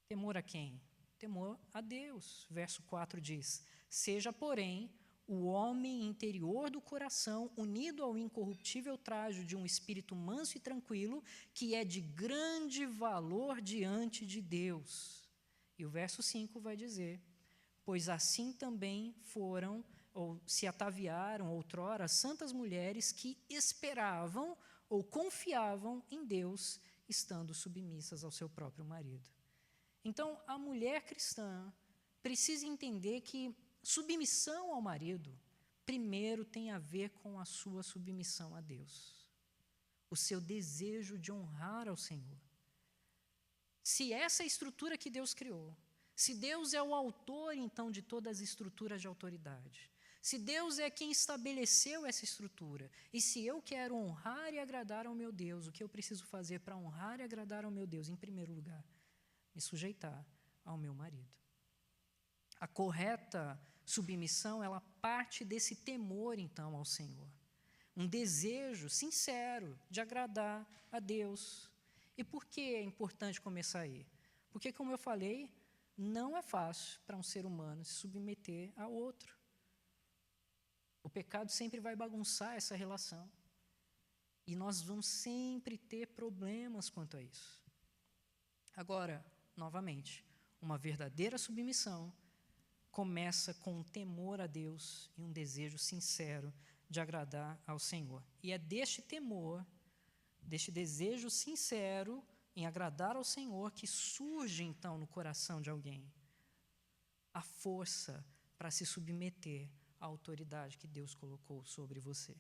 Speaker 1: Temor a quem? Temor a Deus. Verso 4 diz: seja, porém, o homem interior do coração unido ao incorruptível trajo de um espírito manso e tranquilo, que é de grande valor diante de Deus. E o verso 5 vai dizer: pois assim também foram, ou se ataviaram outrora, santas mulheres que esperavam ou confiavam em Deus, estando submissas ao seu próprio marido. Então, a mulher cristã precisa entender que submissão ao marido, primeiro tem a ver com a sua submissão a Deus, o seu desejo de honrar ao Senhor. Se essa é a estrutura que Deus criou, se Deus é o autor, então, de todas as estruturas de autoridade, se Deus é quem estabeleceu essa estrutura, e se eu quero honrar e agradar ao meu Deus, o que eu preciso fazer para honrar e agradar ao meu Deus? Em primeiro lugar, me sujeitar ao meu marido. A correta submissão, ela parte desse temor, então, ao Senhor. Um desejo sincero de agradar a Deus. E por que é importante começar aí? Porque, como eu falei, não é fácil para um ser humano se submeter a outro. O pecado sempre vai bagunçar essa relação. E nós vamos sempre ter problemas quanto a isso. Agora, novamente, uma verdadeira submissão começa com um temor a Deus e um desejo sincero de agradar ao Senhor. E é deste temor, deste desejo sincero em agradar ao Senhor, que surge, então, no coração de alguém a força para se submeter à autoridade que Deus colocou sobre você.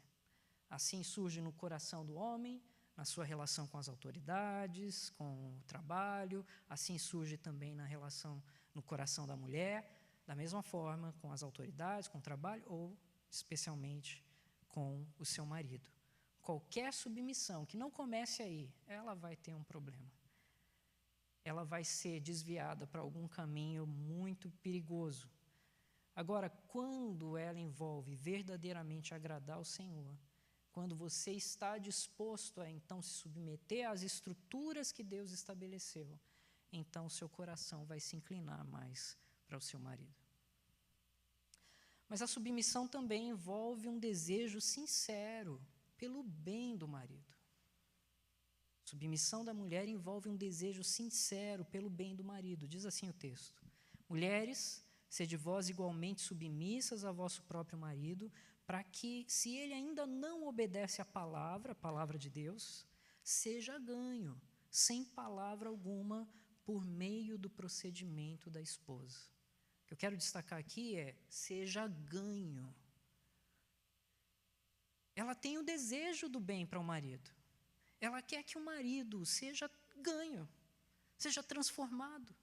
Speaker 1: Assim surge no coração do homem, na sua relação com as autoridades, com o trabalho, assim surge também no coração da mulher, da mesma forma com as autoridades, com o trabalho ou, especialmente, com o seu marido. Qualquer submissão que não comece aí, ela vai ter um problema. Ela vai ser desviada para algum caminho muito perigoso. Agora, quando ela envolve verdadeiramente agradar ao Senhor, quando você está disposto a, então, se submeter às estruturas que Deus estabeleceu, então o seu coração vai se inclinar mais para o seu marido. Mas a submissão também envolve um desejo sincero pelo bem do marido. A submissão da mulher envolve um desejo sincero pelo bem do marido. Diz assim o texto: mulheres, sede vós igualmente submissas a vosso próprio marido, para que, se ele ainda não obedece à palavra de Deus, seja ganho, sem palavra alguma, por meio do procedimento da esposa. O que eu quero destacar aqui é: seja ganho. Ela tem o desejo do bem para o marido. Ela quer que o marido seja ganho, seja transformado,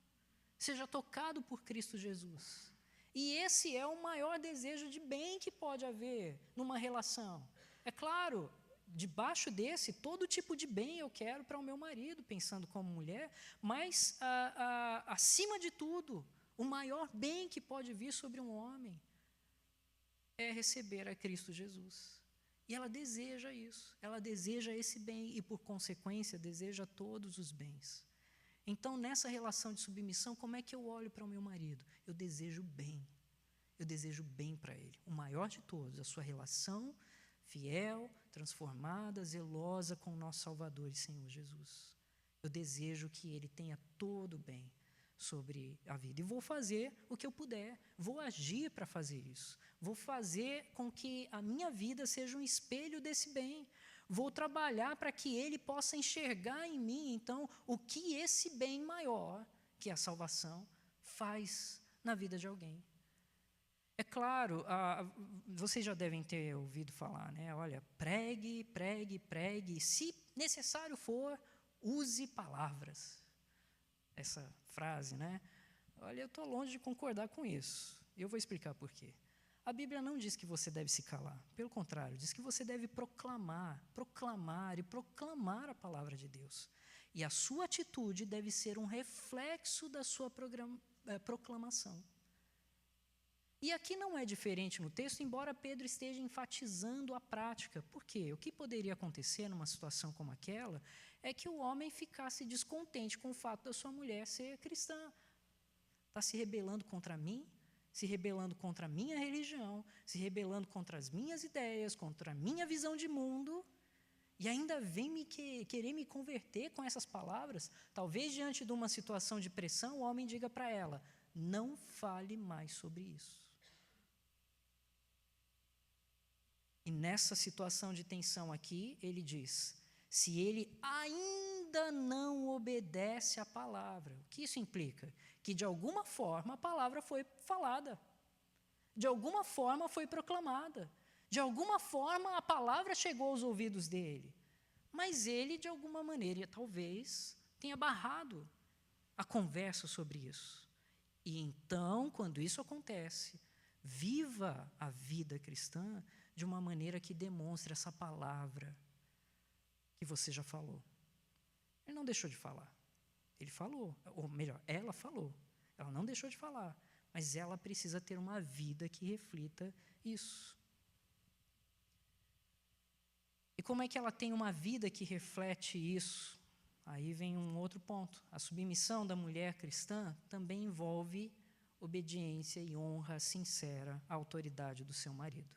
Speaker 1: seja tocado por Cristo Jesus. E esse é o maior desejo de bem que pode haver numa relação. É claro, debaixo desse, todo tipo de bem eu quero para o meu marido, pensando como mulher, mas, acima de tudo, o maior bem que pode vir sobre um homem é receber a Cristo Jesus. E ela deseja isso, ela deseja esse bem e, por consequência, deseja todos os bens. Então, nessa relação de submissão, como é que eu olho para o meu marido? Eu desejo bem para ele, o maior de todos, a sua relação fiel, transformada, zelosa com o nosso Salvador e Senhor Jesus. Eu desejo que ele tenha todo o bem sobre a vida. E vou fazer o que eu puder. Vou agir para fazer isso. Vou fazer com que a minha vida seja um espelho desse bem. Vou trabalhar para que ele possa enxergar em mim, então, o que esse bem maior, que é a salvação, faz na vida de alguém. É claro, vocês já devem ter ouvido falar, né? Olha, pregue, pregue, pregue. Se necessário for, use palavras. Essa frase, né? Olha, eu estou longe de concordar com isso. Eu vou explicar por quê. A Bíblia não diz que você deve se calar. Pelo contrário, diz que você deve proclamar, proclamar e proclamar a palavra de Deus. E a sua atitude deve ser um reflexo da sua proclamação. E aqui não é diferente no texto, embora Pedro esteja enfatizando a prática. Por quê? O que poderia acontecer numa situação como aquela é que o homem ficasse descontente com o fato da sua mulher ser cristã. Está se rebelando contra mim, se rebelando contra a minha religião, se rebelando contra as minhas ideias, contra a minha visão de mundo, e ainda vem querer me converter com essas palavras. Talvez diante de uma situação de pressão, o homem diga para ela: não fale mais sobre isso. E nessa situação de tensão aqui, ele diz: se ele ainda não obedece à palavra. O que isso implica? Que de alguma forma a palavra foi falada, de alguma forma foi proclamada, de alguma forma a palavra chegou aos ouvidos dele, mas ele de alguma maneira talvez tenha barrado a conversa sobre isso. E então, quando isso acontece, viva a vida cristã de uma maneira que demonstre essa palavra que você já falou. Ele não deixou de falar. Ele falou, ou melhor, ela falou. Ela não deixou de falar, mas ela precisa ter uma vida que reflita isso. E como é que ela tem uma vida que reflete isso? Aí vem um outro ponto. A submissão da mulher cristã também envolve obediência e honra sincera à autoridade do seu marido.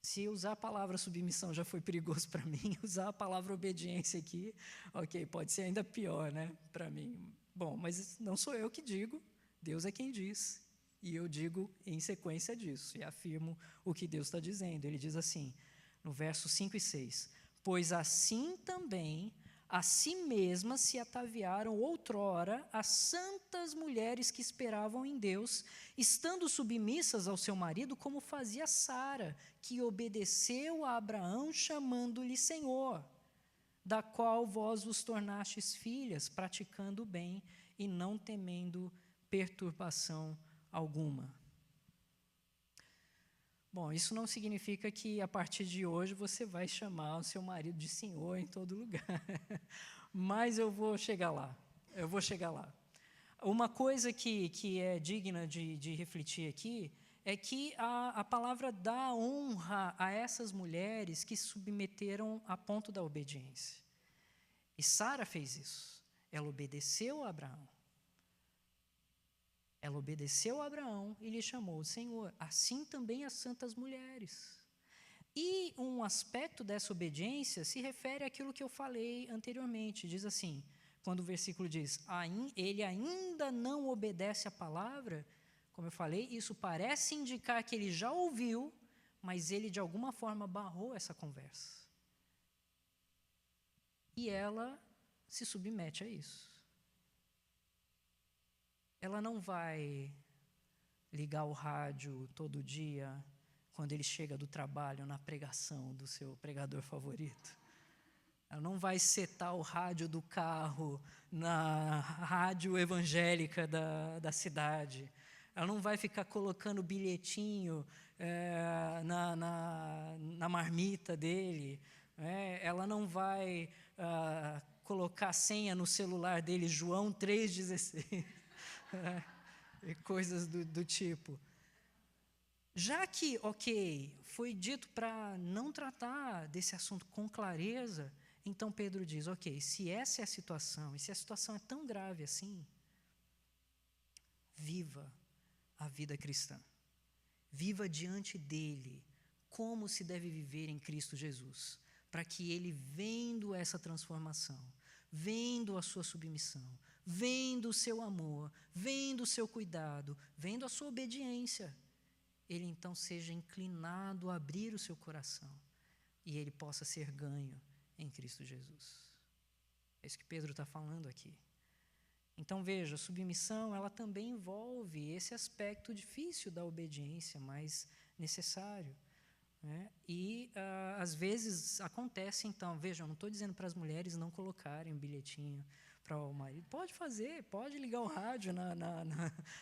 Speaker 1: Se usar a palavra submissão já foi perigoso para mim, usar a palavra obediência aqui, ok, pode ser ainda pior, né, para mim. Bom, mas não sou eu que digo, Deus é quem diz. E eu digo em sequência disso, e afirmo o que Deus está dizendo. Ele diz assim, no versos 5 e 6, pois assim também a si mesmas se ataviaram outrora as santas mulheres que esperavam em Deus, estando submissas ao seu marido, como fazia Sara, que obedeceu a Abraão, chamando-lhe Senhor, da qual vós vos tornastes filhas, praticando o bem e não temendo perturbação alguma. Bom, isso não significa que a partir de hoje você vai chamar o seu marido de senhor em todo lugar. Mas eu vou chegar lá. Uma coisa que é digna de refletir aqui é que a palavra dá honra a essas mulheres que se submeteram a ponto da obediência. E Sara fez isso. Ela obedeceu a Abraão. Ela obedeceu a Abraão e lhe chamou o Senhor. Assim também as santas mulheres. E um aspecto dessa obediência se refere àquilo que eu falei anteriormente. Diz assim, quando o versículo diz, ele ainda não obedece à palavra, como eu falei, isso parece indicar que ele já ouviu, mas ele de alguma forma barrou essa conversa. E ela se submete a isso. Ela não vai ligar o rádio todo dia, quando ele chega do trabalho, na pregação do seu pregador favorito. Ela não vai setar o rádio do carro na rádio evangélica da cidade. Ela não vai ficar colocando bilhetinho na marmita dele. Ela não vai colocar a senha no celular dele, João 3,16. E coisas do tipo. Já que, foi dito para não tratar desse assunto com clareza, então Pedro diz, se essa é a situação, e se a situação é tão grave assim, viva a vida cristã. Viva diante dele, como se deve viver em Cristo Jesus, para que ele, vendo essa transformação, vendo a sua submissão, vendo o seu amor, vendo o seu cuidado, vendo a sua obediência, ele então seja inclinado a abrir o seu coração e ele possa ser ganho em Cristo Jesus. É isso que Pedro está falando aqui. Então veja, a submissão ela também envolve esse aspecto difícil da obediência, mas necessário, né? E às vezes acontece, então, veja, eu não estou dizendo para as mulheres não colocarem um bilhetinho para o marido. Pode fazer, pode ligar o rádio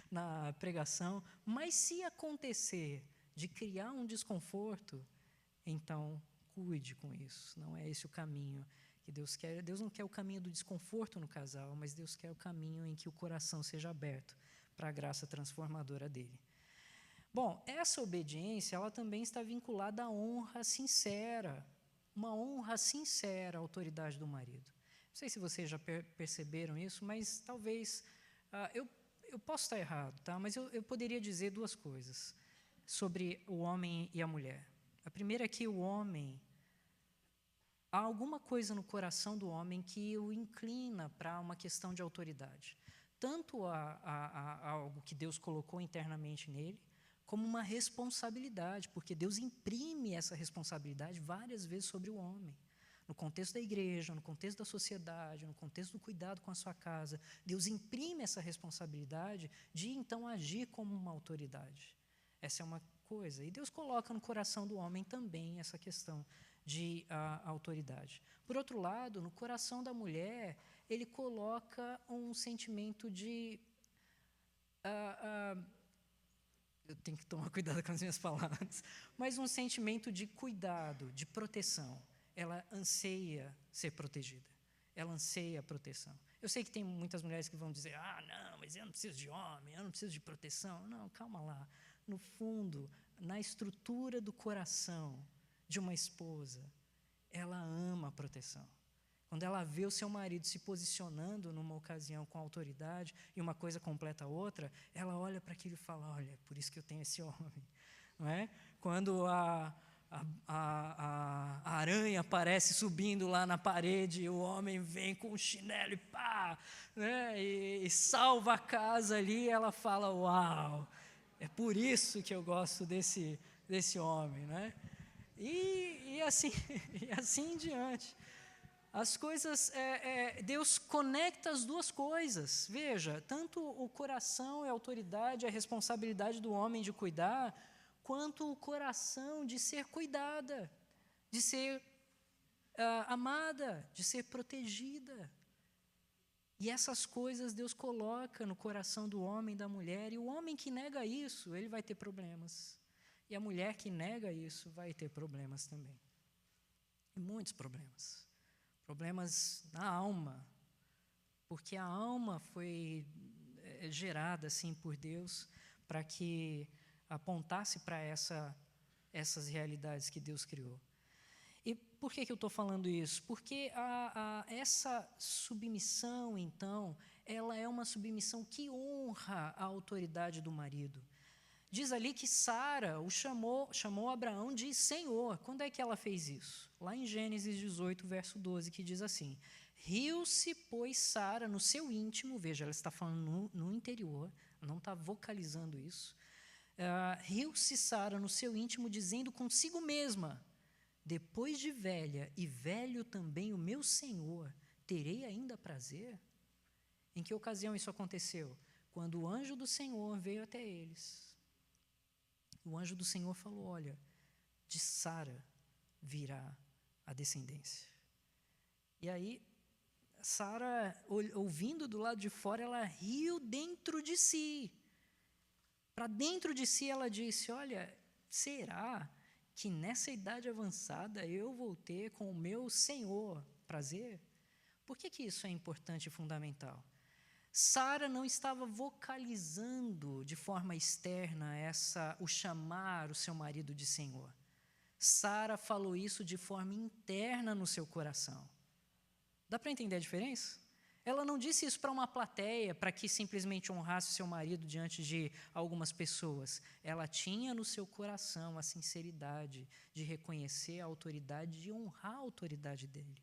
Speaker 1: na pregação, mas se acontecer de criar um desconforto, então cuide com isso. Não é esse o caminho que Deus quer. Deus não quer o caminho do desconforto no casal, mas Deus quer o caminho em que o coração seja aberto para a graça transformadora dele. Bom, essa obediência, ela também está vinculada à honra sincera, uma honra sincera à autoridade do marido. Não sei se vocês já perceberam isso, mas talvez, eu posso estar errado, tá? Mas eu poderia dizer duas coisas sobre o homem e a mulher. A primeira é que o homem, há alguma coisa no coração do homem que o inclina para uma questão de autoridade. Tanto a algo que Deus colocou internamente nele, como uma responsabilidade, porque Deus imprime essa responsabilidade várias vezes sobre o homem. No contexto da igreja, no contexto da sociedade, no contexto do cuidado com a sua casa, Deus imprime essa responsabilidade de, então, agir como uma autoridade. Essa é uma coisa. E Deus coloca no coração do homem também essa questão de autoridade. Por outro lado, no coração da mulher, ele coloca um sentimento de... eu tenho que tomar cuidado com as minhas palavras, mas um sentimento de cuidado, de proteção. Ela anseia ser protegida, ela anseia proteção. Eu sei que tem muitas mulheres que vão dizer, não, mas eu não preciso de homem, eu não preciso de proteção. Não, calma lá. No fundo, na estrutura do coração de uma esposa, ela ama a proteção. Quando ela vê o seu marido se posicionando numa ocasião com autoridade e uma coisa completa a outra, ela olha para aquilo e fala, olha, por isso que eu tenho esse homem. Não é? Quando a aranha aparece subindo lá na parede, o homem vem com o chinelo e pá, né? e salva a casa ali, ela fala, uau, é por isso que eu gosto desse homem. Né? E assim em diante. As coisas, Deus conecta as duas coisas. Veja, tanto o coração e a autoridade, a responsabilidade do homem de cuidar, quanto o coração de ser cuidada, de ser amada, de ser protegida. E essas coisas Deus coloca no coração do homem e da mulher, e o homem que nega isso, ele vai ter problemas. E a mulher que nega isso vai ter problemas também. E muitos problemas. Problemas na alma, porque a alma foi gerada assim por Deus para que apontasse para essas realidades que Deus criou. E por que eu estou falando isso? Porque essa submissão, então, ela é uma submissão que honra a autoridade do marido. Diz ali que Sara chamou Abraão de Senhor. Quando é que ela fez isso? Lá em Gênesis 18, verso 12, que diz assim, riu-se, pois, Sara no seu íntimo, veja, ela está falando no interior, não está vocalizando isso, riu-se Sara no seu íntimo, dizendo consigo mesma, depois de velha e velho também o meu Senhor, terei ainda prazer? Em que ocasião isso aconteceu? Quando o anjo do Senhor veio até eles. O anjo do Senhor falou, olha, de Sara virá a descendência. E aí, Sara, ouvindo do lado de fora, ela riu dentro de si. Para dentro de si ela disse, olha, será que nessa idade avançada eu vou ter com o meu Senhor prazer? Por que isso é importante e fundamental? Sara não estava vocalizando de forma externa o chamar o seu marido de Senhor. Sara falou isso de forma interna no seu coração. Dá para entender a diferença? Ela não disse isso para uma plateia, para que simplesmente honrasse o seu marido diante de algumas pessoas. Ela tinha no seu coração a sinceridade de reconhecer a autoridade, de honrar a autoridade dele,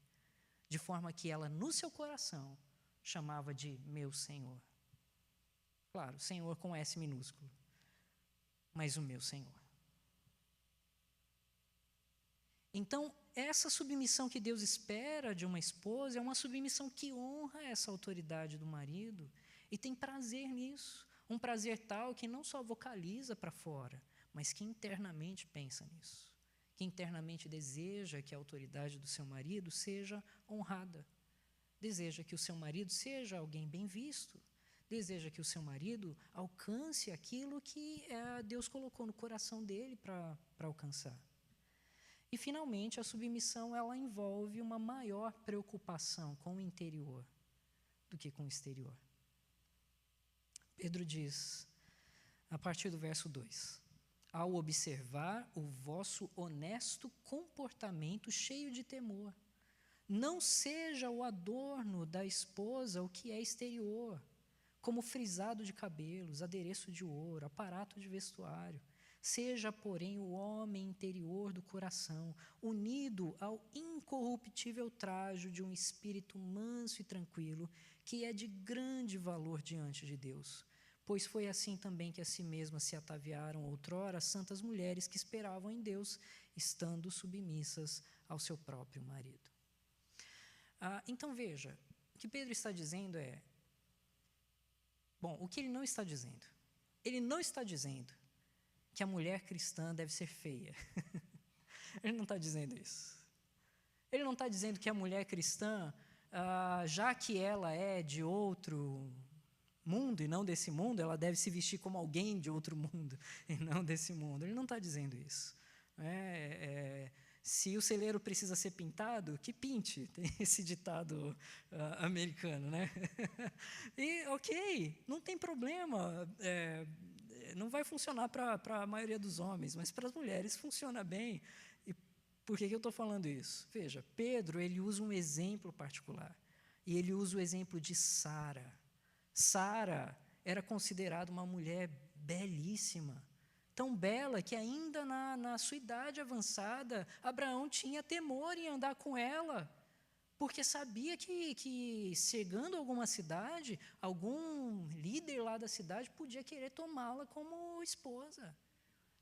Speaker 1: de forma que ela, no seu coração, chamava de meu Senhor. Claro, Senhor com S minúsculo, mas o meu Senhor. Então, essa submissão que Deus espera de uma esposa é uma submissão que honra essa autoridade do marido e tem prazer nisso. Um prazer tal que não só vocaliza para fora, mas que internamente pensa nisso. Que internamente deseja que a autoridade do seu marido seja honrada. Deseja que o seu marido seja alguém bem visto. Deseja que o seu marido alcance aquilo que Deus colocou no coração dele para alcançar. E, finalmente, a submissão ela envolve uma maior preocupação com o interior do que com o exterior. Pedro diz, a partir do verso 2, ao observar o vosso honesto comportamento cheio de temor, não seja o adorno da esposa o que é exterior, como frisado de cabelos, adereço de ouro, aparato de vestuário. Seja, porém, o homem interior do coração, unido ao incorruptível trajo de um espírito manso e tranquilo, que é de grande valor diante de Deus. Pois foi assim também que a si mesmas se ataviaram outrora as santas mulheres que esperavam em Deus, estando submissas ao seu próprio marido. Então, veja, o que Pedro está dizendo é... Bom, o que ele não está dizendo? Ele não está dizendo que a mulher cristã deve ser feia. Ele não está dizendo isso. Ele não está dizendo que a mulher cristã, já que ela é de outro mundo e não desse mundo, ela deve se vestir como alguém de outro mundo e não desse mundo. Ele não está dizendo isso. Se o celeiro precisa ser pintado, que pinte. Tem esse ditado americano, né? E, ok, não tem problema. Não vai funcionar para a maioria dos homens, mas para as mulheres funciona bem. E por que eu estou falando isso? Veja, Pedro ele usa um exemplo particular. E ele usa o exemplo de Sara. Sara era considerada uma mulher belíssima. Tão bela que ainda na sua idade avançada, Abraão tinha temor em andar com ela. Porque sabia que chegando a alguma cidade, algum líder lá da cidade podia querer tomá-la como esposa.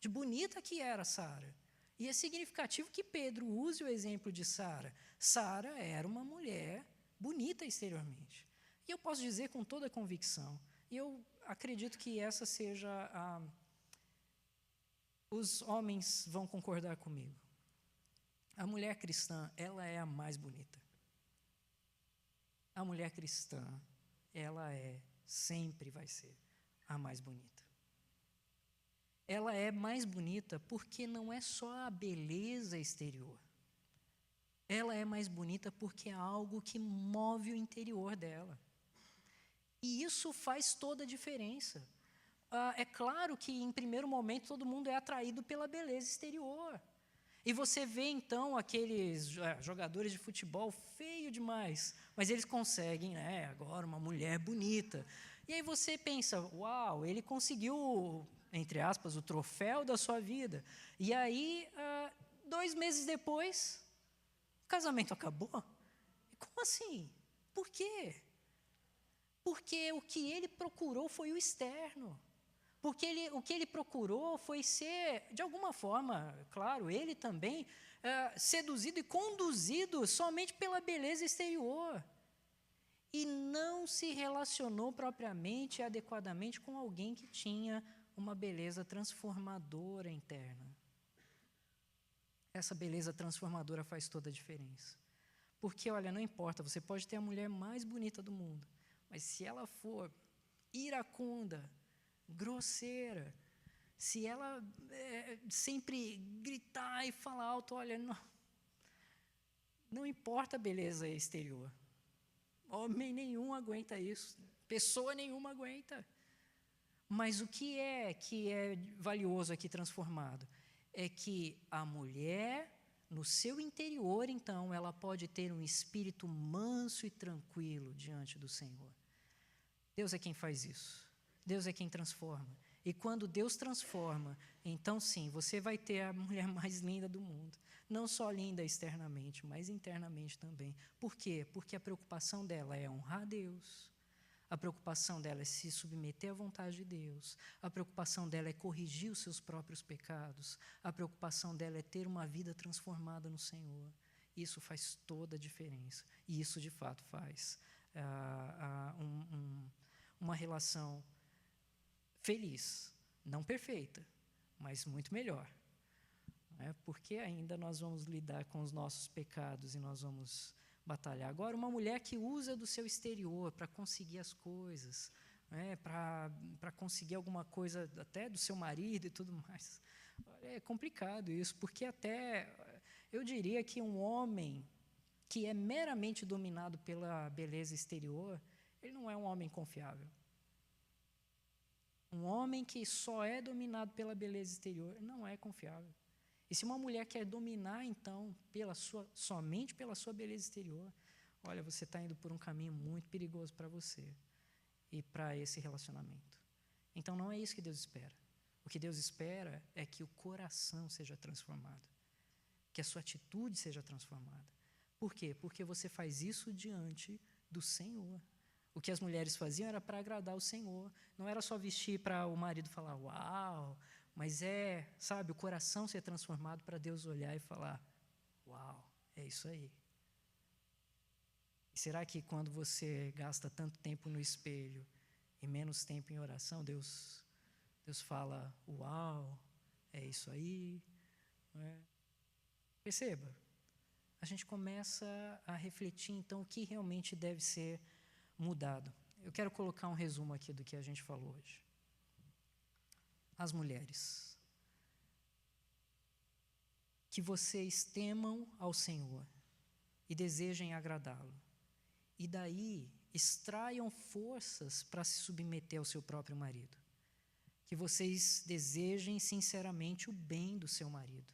Speaker 1: De bonita que era Sara. E é significativo que Pedro use o exemplo de Sara. Sara era uma mulher bonita exteriormente. E eu posso dizer com toda convicção, e eu acredito que essa seja os homens vão concordar comigo. A mulher cristã, ela é a mais bonita. A mulher cristã, ela sempre vai ser a mais bonita. Ela é mais bonita porque não é só a beleza exterior. Ela é mais bonita porque é algo que move o interior dela. E isso faz toda a diferença. É claro que, em primeiro momento, todo mundo é atraído pela beleza exterior. E você vê, então, aqueles jogadores de futebol feio demais, mas eles conseguem, agora, uma mulher bonita. E aí você pensa, uau, ele conseguiu, entre aspas, o troféu da sua vida. E aí, 2 meses depois, o casamento acabou. Como assim? Por quê? Porque o que ele procurou foi o externo. Porque o que ele procurou foi ser, de alguma forma, claro, ele também, seduzido e conduzido somente pela beleza exterior. E não se relacionou propriamente e adequadamente com alguém que tinha uma beleza transformadora interna. Essa beleza transformadora faz toda a diferença. Porque, olha, não importa, você pode ter a mulher mais bonita do mundo, mas se ela for iracunda, grosseira, se ela sempre gritar e falar alto, olha, não importa a beleza exterior. Homem nenhum aguenta isso, pessoa nenhuma aguenta. Mas o que é valioso aqui transformado? É que a mulher, no seu interior, então, ela pode ter um espírito manso e tranquilo diante do Senhor. Deus é quem faz isso. Deus é quem transforma. E quando Deus transforma, então sim, você vai ter a mulher mais linda do mundo. Não só linda externamente, mas internamente também. Por quê? Porque a preocupação dela é honrar a Deus. A preocupação dela é se submeter à vontade de Deus. A preocupação dela é corrigir os seus próprios pecados. A preocupação dela é ter uma vida transformada no Senhor. Isso faz toda a diferença. E isso, de fato, faz uma relação feliz, não perfeita, mas muito melhor. Porque ainda nós vamos lidar com os nossos pecados e nós vamos batalhar. Agora, uma mulher que usa do seu exterior para conseguir as coisas, para conseguir alguma coisa até do seu marido e tudo mais, é complicado isso, porque até eu diria que um homem que é meramente dominado pela beleza exterior, ele não é um homem confiável. Um homem que só é dominado pela beleza exterior não é confiável. E se uma mulher quer dominar, então, somente pela sua beleza exterior, olha, você está indo por um caminho muito perigoso para você e para esse relacionamento. Então, não é isso que Deus espera. O que Deus espera é que o coração seja transformado, que a sua atitude seja transformada. Por quê? Porque você faz isso diante do Senhor. O que as mulheres faziam era para agradar o Senhor. Não era só vestir para o marido falar, uau, mas o coração ser transformado para Deus olhar e falar, uau, é isso aí. E será que quando você gasta tanto tempo no espelho e menos tempo em oração, Deus fala, uau, é isso aí? Perceba, a gente começa a refletir, então, o que realmente deve ser mudado. Eu quero colocar um resumo aqui do que a gente falou hoje. As mulheres. Que vocês temam ao Senhor e desejem agradá-lo. E daí extraiam forças para se submeter ao seu próprio marido. Que vocês desejem sinceramente o bem do seu marido.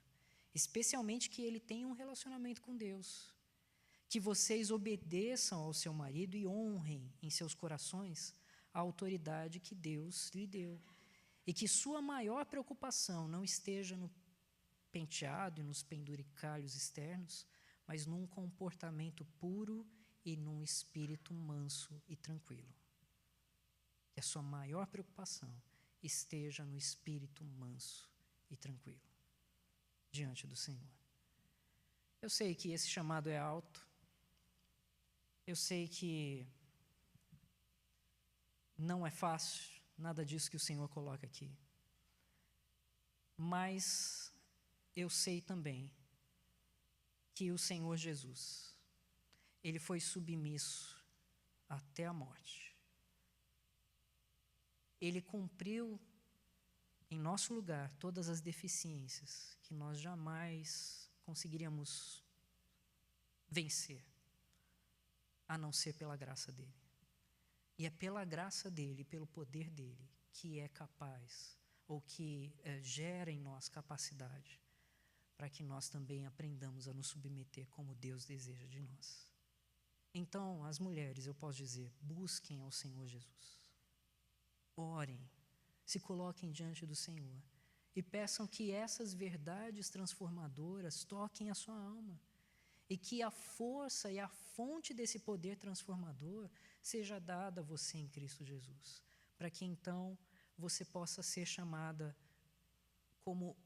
Speaker 1: Especialmente que ele tenha um relacionamento com Deus. Que vocês obedeçam ao seu marido e honrem em seus corações a autoridade que Deus lhe deu. E que sua maior preocupação não esteja no penteado e nos penduricalhos externos, mas num comportamento puro e num espírito manso e tranquilo. Que a sua maior preocupação esteja no espírito manso e tranquilo diante do Senhor. Eu sei que esse chamado é alto. Eu sei que não é fácil, nada disso que o Senhor coloca aqui. Mas eu sei também que o Senhor Jesus, Ele foi submisso até a morte. Ele cumpriu em nosso lugar todas as deficiências que nós jamais conseguiríamos vencer, a não ser pela graça dele. E é pela graça dele, pelo poder dele, que é capaz, ou que gera em nós capacidade, para que nós também aprendamos a nos submeter como Deus deseja de nós. Então, as mulheres, eu posso dizer, busquem ao Senhor Jesus. Orem, se coloquem diante do Senhor e peçam que essas verdades transformadoras toquem a sua alma. E que a força e a fonte desse poder transformador seja dada a você em Cristo Jesus, para que então você possa ser chamada como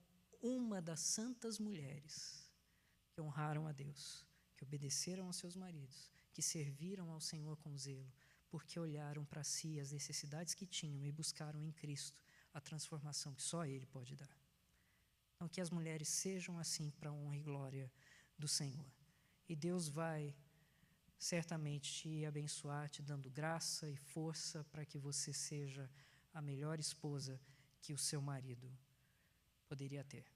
Speaker 1: uma das santas mulheres que honraram a Deus, que obedeceram aos seus maridos, que serviram ao Senhor com zelo, porque olharam para si as necessidades que tinham e buscaram em Cristo a transformação que só Ele pode dar. Então, que as mulheres sejam assim para a honra e glória do Senhor. E Deus vai certamente te abençoar, te dando graça e força para que você seja a melhor esposa que o seu marido poderia ter.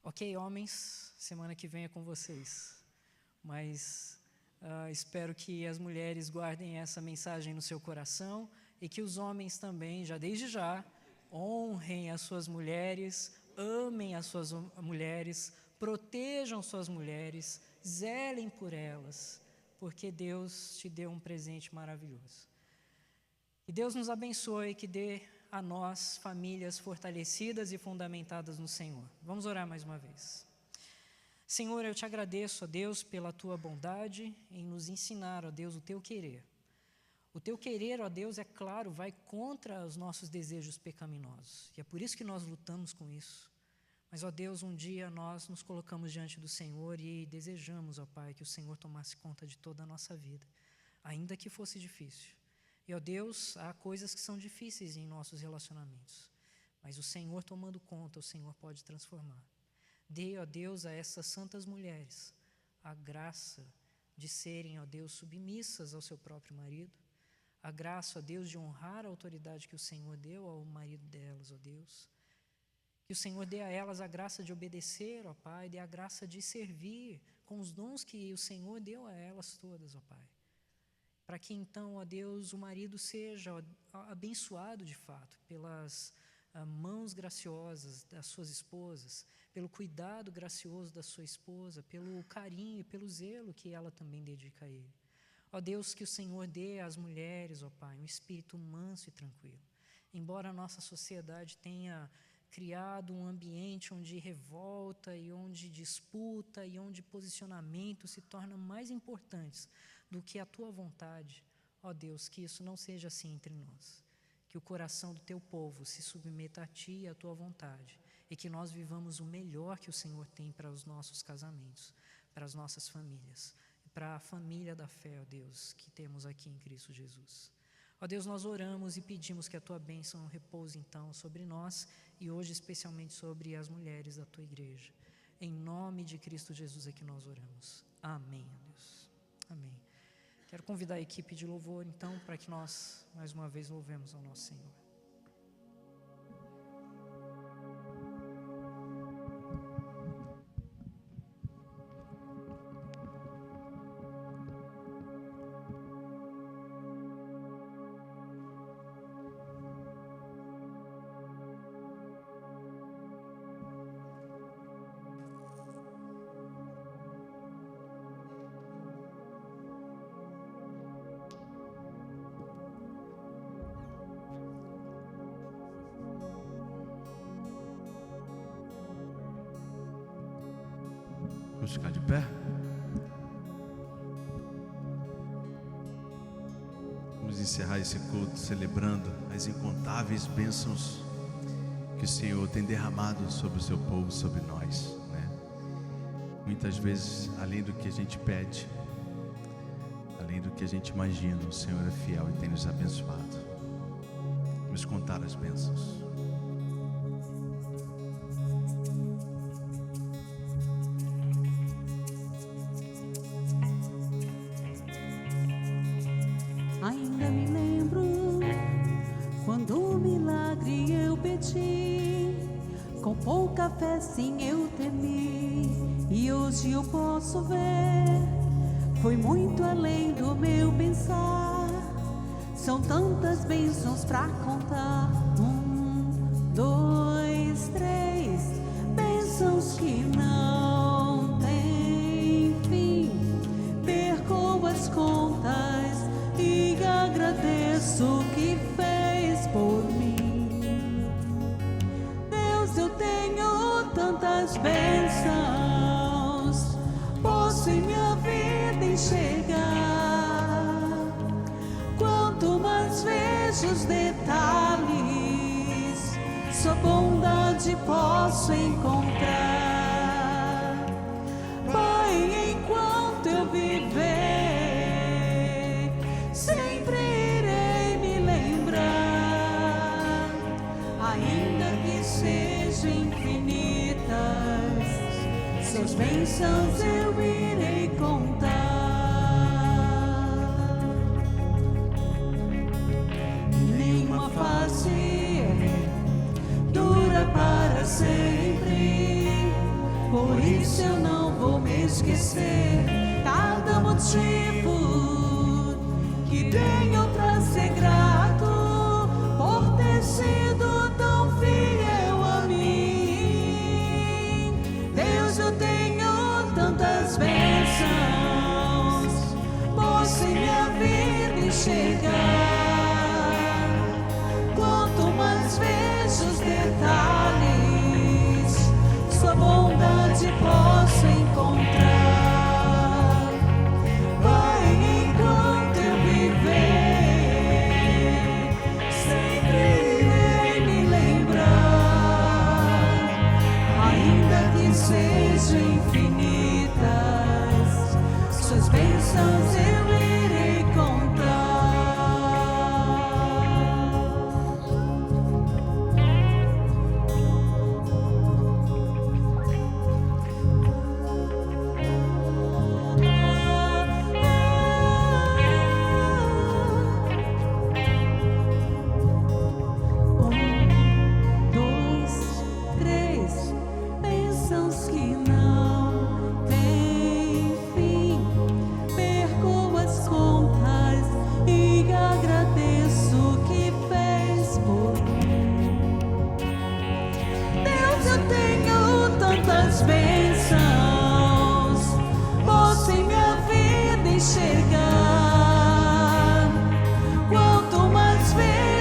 Speaker 1: Ok, homens, semana que vem é com vocês. Mas espero que as mulheres guardem essa mensagem no seu coração e que os homens também, já desde já, honrem as suas mulheres, amem as suas mulheres, protejam suas mulheres, zelem por elas, porque Deus te deu um presente maravilhoso. Que Deus nos abençoe e que dê a nós famílias fortalecidas e fundamentadas no Senhor. Vamos orar mais uma vez. Senhor, eu te agradeço, ó Deus, pela tua bondade em nos ensinar, ó Deus, o teu querer. O teu querer, ó Deus, é claro, vai contra os nossos desejos pecaminosos. E é por isso que nós lutamos com isso. Mas, ó Deus, um dia nós nos colocamos diante do Senhor e desejamos, ó Pai, que o Senhor tomasse conta de toda a nossa vida, ainda que fosse difícil. E, ó Deus, há coisas que são difíceis em nossos relacionamentos, mas o Senhor tomando conta, o Senhor pode transformar. Dê, ó Deus, a essas santas mulheres a graça de serem, ó Deus, submissas ao seu próprio marido, a graça, ó Deus, de honrar a autoridade que o Senhor deu ao marido delas, ó Deus. Que o Senhor dê a elas a graça de obedecer, ó Pai, dê a graça de servir com os dons que o Senhor deu a elas todas, ó Pai. Para que então, ó Deus, o marido seja abençoado de fato pelas mãos graciosas das suas esposas, pelo cuidado gracioso da sua esposa, pelo carinho e pelo zelo que ela também dedica a ele. Ó Deus, que o Senhor dê às mulheres, ó Pai, um espírito manso e tranquilo. Embora a nossa sociedade tenha criado um ambiente onde revolta e onde disputa e onde posicionamento se tornam mais importantes do que a tua vontade, ó Deus, que isso não seja assim entre nós. Que o coração do teu povo se submeta a ti e à tua vontade e que nós vivamos o melhor que o Senhor tem para os nossos casamentos, para as nossas famílias, para a família da fé, ó Deus, que temos aqui em Cristo Jesus. Ó Deus, nós oramos e pedimos que a tua bênção repouse então sobre nós e hoje especialmente sobre as mulheres da tua igreja. Em nome de Cristo Jesus é que nós oramos. Amém, ó Deus. Amém. Quero convidar a equipe de louvor então para que nós mais uma vez louvemos ao nosso Senhor.
Speaker 2: Vamos ficar de pé? Vamos encerrar esse culto celebrando as incontáveis bênçãos que o Senhor tem derramado sobre o seu povo, sobre nós, né? Muitas vezes, além do que a gente pede, além do que a gente imagina, o Senhor é fiel e tem nos abençoado. Vamos contar as bênçãos.
Speaker 3: Ainda me lembro quando o milagre eu pedi, com pouca fé sim eu temi, e hoje eu posso ver, foi muito além do meu pensar, são tantas bênçãos pra contar, 1, 2, 3, bênçãos que não tem fim, perco as contas e agradeço o que fez por mim. Deus, eu tenho tantas bênçãos, posso em minha vida enxergar. Quanto mais vejo os detalhes, sua bondade posso encontrar. Pai, enquanto eu viver, sempre irei me lembrar, ainda que sejam infinitas, suas bênçãos eu irei contar. Nenhuma face dura para sempre, por isso eu não vou me esquecer. Cada motivo que tenho pra ser grato por ter sido tão fiel a mim. Deus, eu tenho tantas bênçãos, posso em minha vida enxergar.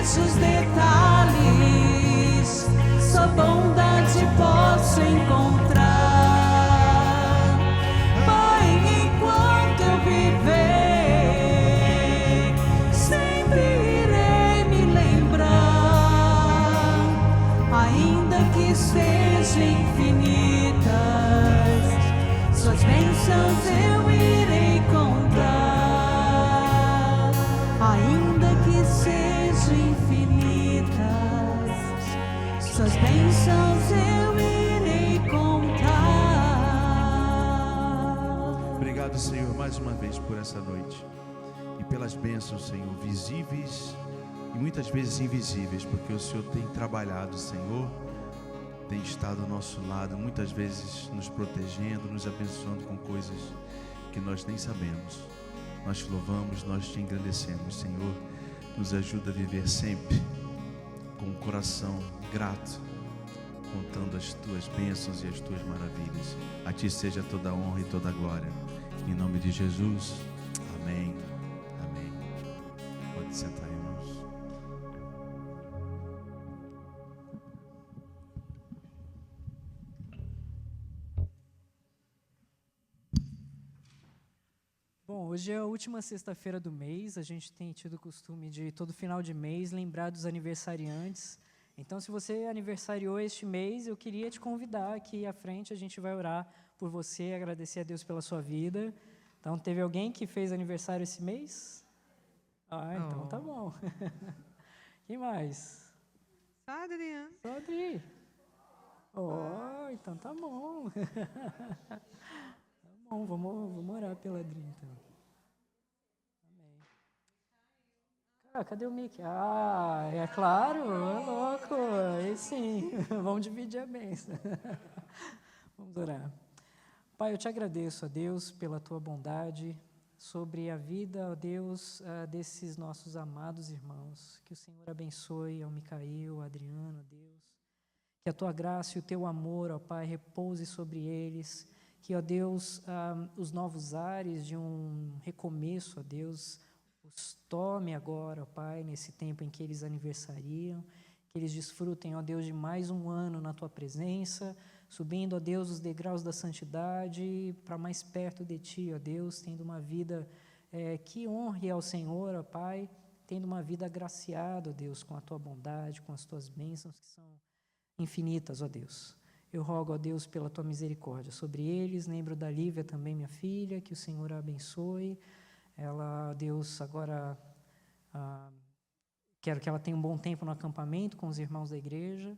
Speaker 3: os detalhes, só bondade posso encontrar. Pai, enquanto eu viver, sempre irei me lembrar, ainda que sejam infinitas, suas bênçãos eu irei contar, ainda que sejam infinitas, suas bênçãos eu irei contar.
Speaker 2: Obrigado, Senhor, mais uma vez por essa noite e pelas bênçãos, Senhor, visíveis e muitas vezes invisíveis, porque o Senhor tem trabalhado, Senhor, tem estado ao nosso lado, muitas vezes nos protegendo, nos abençoando com coisas que nós nem sabemos. Nós te louvamos, nós te engrandecemos, Senhor. Nos ajuda a viver sempre com um coração grato, contando as tuas bênçãos e as tuas maravilhas. A ti seja toda a honra e toda a glória. Em nome de Jesus. Amém. Amém. Pode sentar, irmãos.
Speaker 1: Bom, hoje é a última sexta-feira do mês. A gente tem tido o costume de, todo final de mês, lembrar dos aniversariantes. Então, se você aniversariou este mês, eu queria te convidar aqui à frente. A gente vai orar por você, agradecer a Deus pela sua vida. Então, teve alguém que fez aniversário esse mês? Ah, então tá bom. Quem mais?
Speaker 4: Só a Adriana.
Speaker 1: Só Adri. Oh, então tá bom. Tá bom, vamos orar pela Adri, então. Amém. Ah, cadê o Mickey? Ah, é claro, é louco. Aí sim, vamos dividir a bênção. Vamos orar. Pai, eu te agradeço, ó Deus, pela tua bondade sobre a vida, ó Deus, desses nossos amados irmãos. Que o Senhor abençoe ao Micael, ao Adriano, ó Deus. Que a tua graça e o teu amor, ó Pai, repouse sobre eles. Que, ó Deus, os novos ares de um recomeço, ó Deus, os tome agora, ó Pai, nesse tempo em que eles aniversariam. Que eles desfrutem, ó Deus, de mais um ano na tua presença, subindo, ó Deus, os degraus da santidade para mais perto de ti, ó Deus, tendo uma vida que honre ao Senhor, ó Pai, tendo uma vida agraciada, ó Deus, com a tua bondade, com as tuas bênçãos que são infinitas, ó Deus. Eu rogo, ó Deus, pela tua misericórdia sobre eles. Lembro da Lívia também, minha filha, que o Senhor a abençoe. Ela, ó Deus, agora quero que ela tenha um bom tempo no acampamento com os irmãos da igreja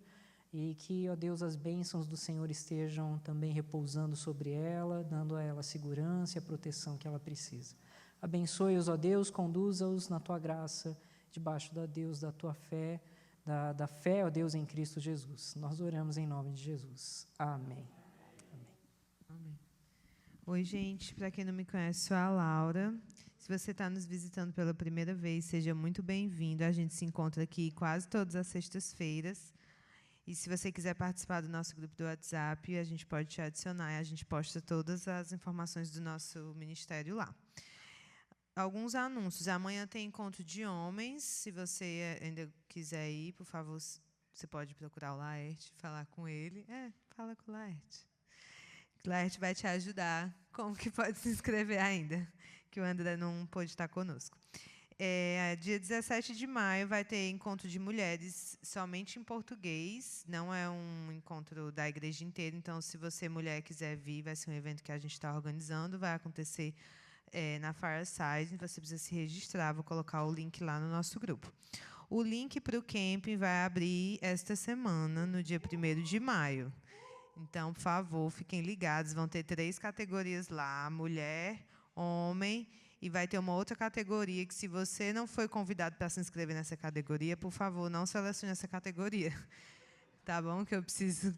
Speaker 1: e que, ó Deus, as bênçãos do Senhor estejam também repousando sobre ela, dando a ela a segurança e a proteção que ela precisa. Abençoe-os, ó Deus, conduza-os na tua graça, debaixo da Deus, da tua fé, da fé, ó Deus, em Cristo Jesus. Nós oramos em nome de Jesus. Amém.
Speaker 4: Amém. Oi, gente. Para quem não me conhece, sou a Laura. Se você está nos visitando pela primeira vez, seja muito bem-vindo. A gente se encontra aqui quase todas as sextas-feiras. E se você quiser participar do nosso grupo do WhatsApp, a gente pode te adicionar e a gente posta todas as informações do nosso ministério lá. Alguns anúncios. Amanhã tem encontro de homens. Se você ainda quiser ir, por favor, você pode procurar o Laerte, falar com ele. Fala com o Laerte. O Laerte vai te ajudar. Como que pode se inscrever ainda? Que o André não pôde estar conosco. Dia 17 de maio vai ter encontro de mulheres somente em português. Não é um encontro da igreja inteira. Então, se você, mulher, quiser vir, vai ser um evento que a gente está organizando. Vai acontecer na Fireside, você precisa se registrar, vou colocar o link lá no nosso grupo. O link para o camping vai abrir esta semana, no dia 1º de maio. Então, por favor, fiquem ligados, vão ter 3 categorias lá, mulher, homem, e vai ter uma outra categoria que, se você não foi convidado para se inscrever nessa categoria, por favor, não selecione essa categoria. Tá bom? Que eu preciso,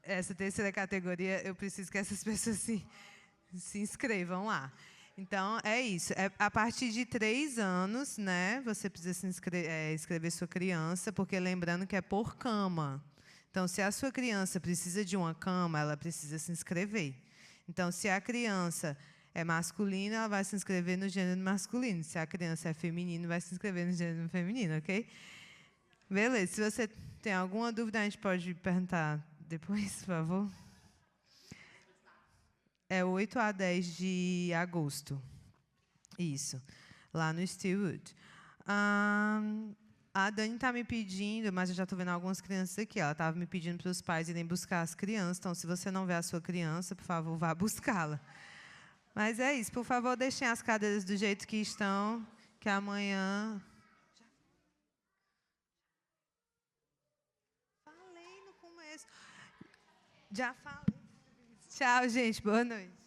Speaker 4: essa terceira categoria, eu preciso que essas pessoas se inscrevam lá. Então, é isso. A partir de 3 anos, né, você precisa inscrever sua criança, porque lembrando que é por cama. Então, se a sua criança precisa de uma cama, ela precisa se inscrever. Então, se a criança é masculina, ela vai se inscrever no gênero masculino. Se a criança é feminino, vai se inscrever no gênero feminino, ok? Beleza, se você tem alguma dúvida, a gente pode perguntar depois, por favor. É 8 a 10 de agosto. Isso, lá no Steelwood. A Dani está me pedindo, mas eu já estou vendo algumas crianças aqui. Ela estava me pedindo para os pais irem buscar as crianças. Então, se você não vê a sua criança, por favor, vá buscá-la. Mas é isso. Por favor, deixem as cadeiras do jeito que estão, que amanhã... Falei no começo. Já falei. Tchau, gente. Boa noite.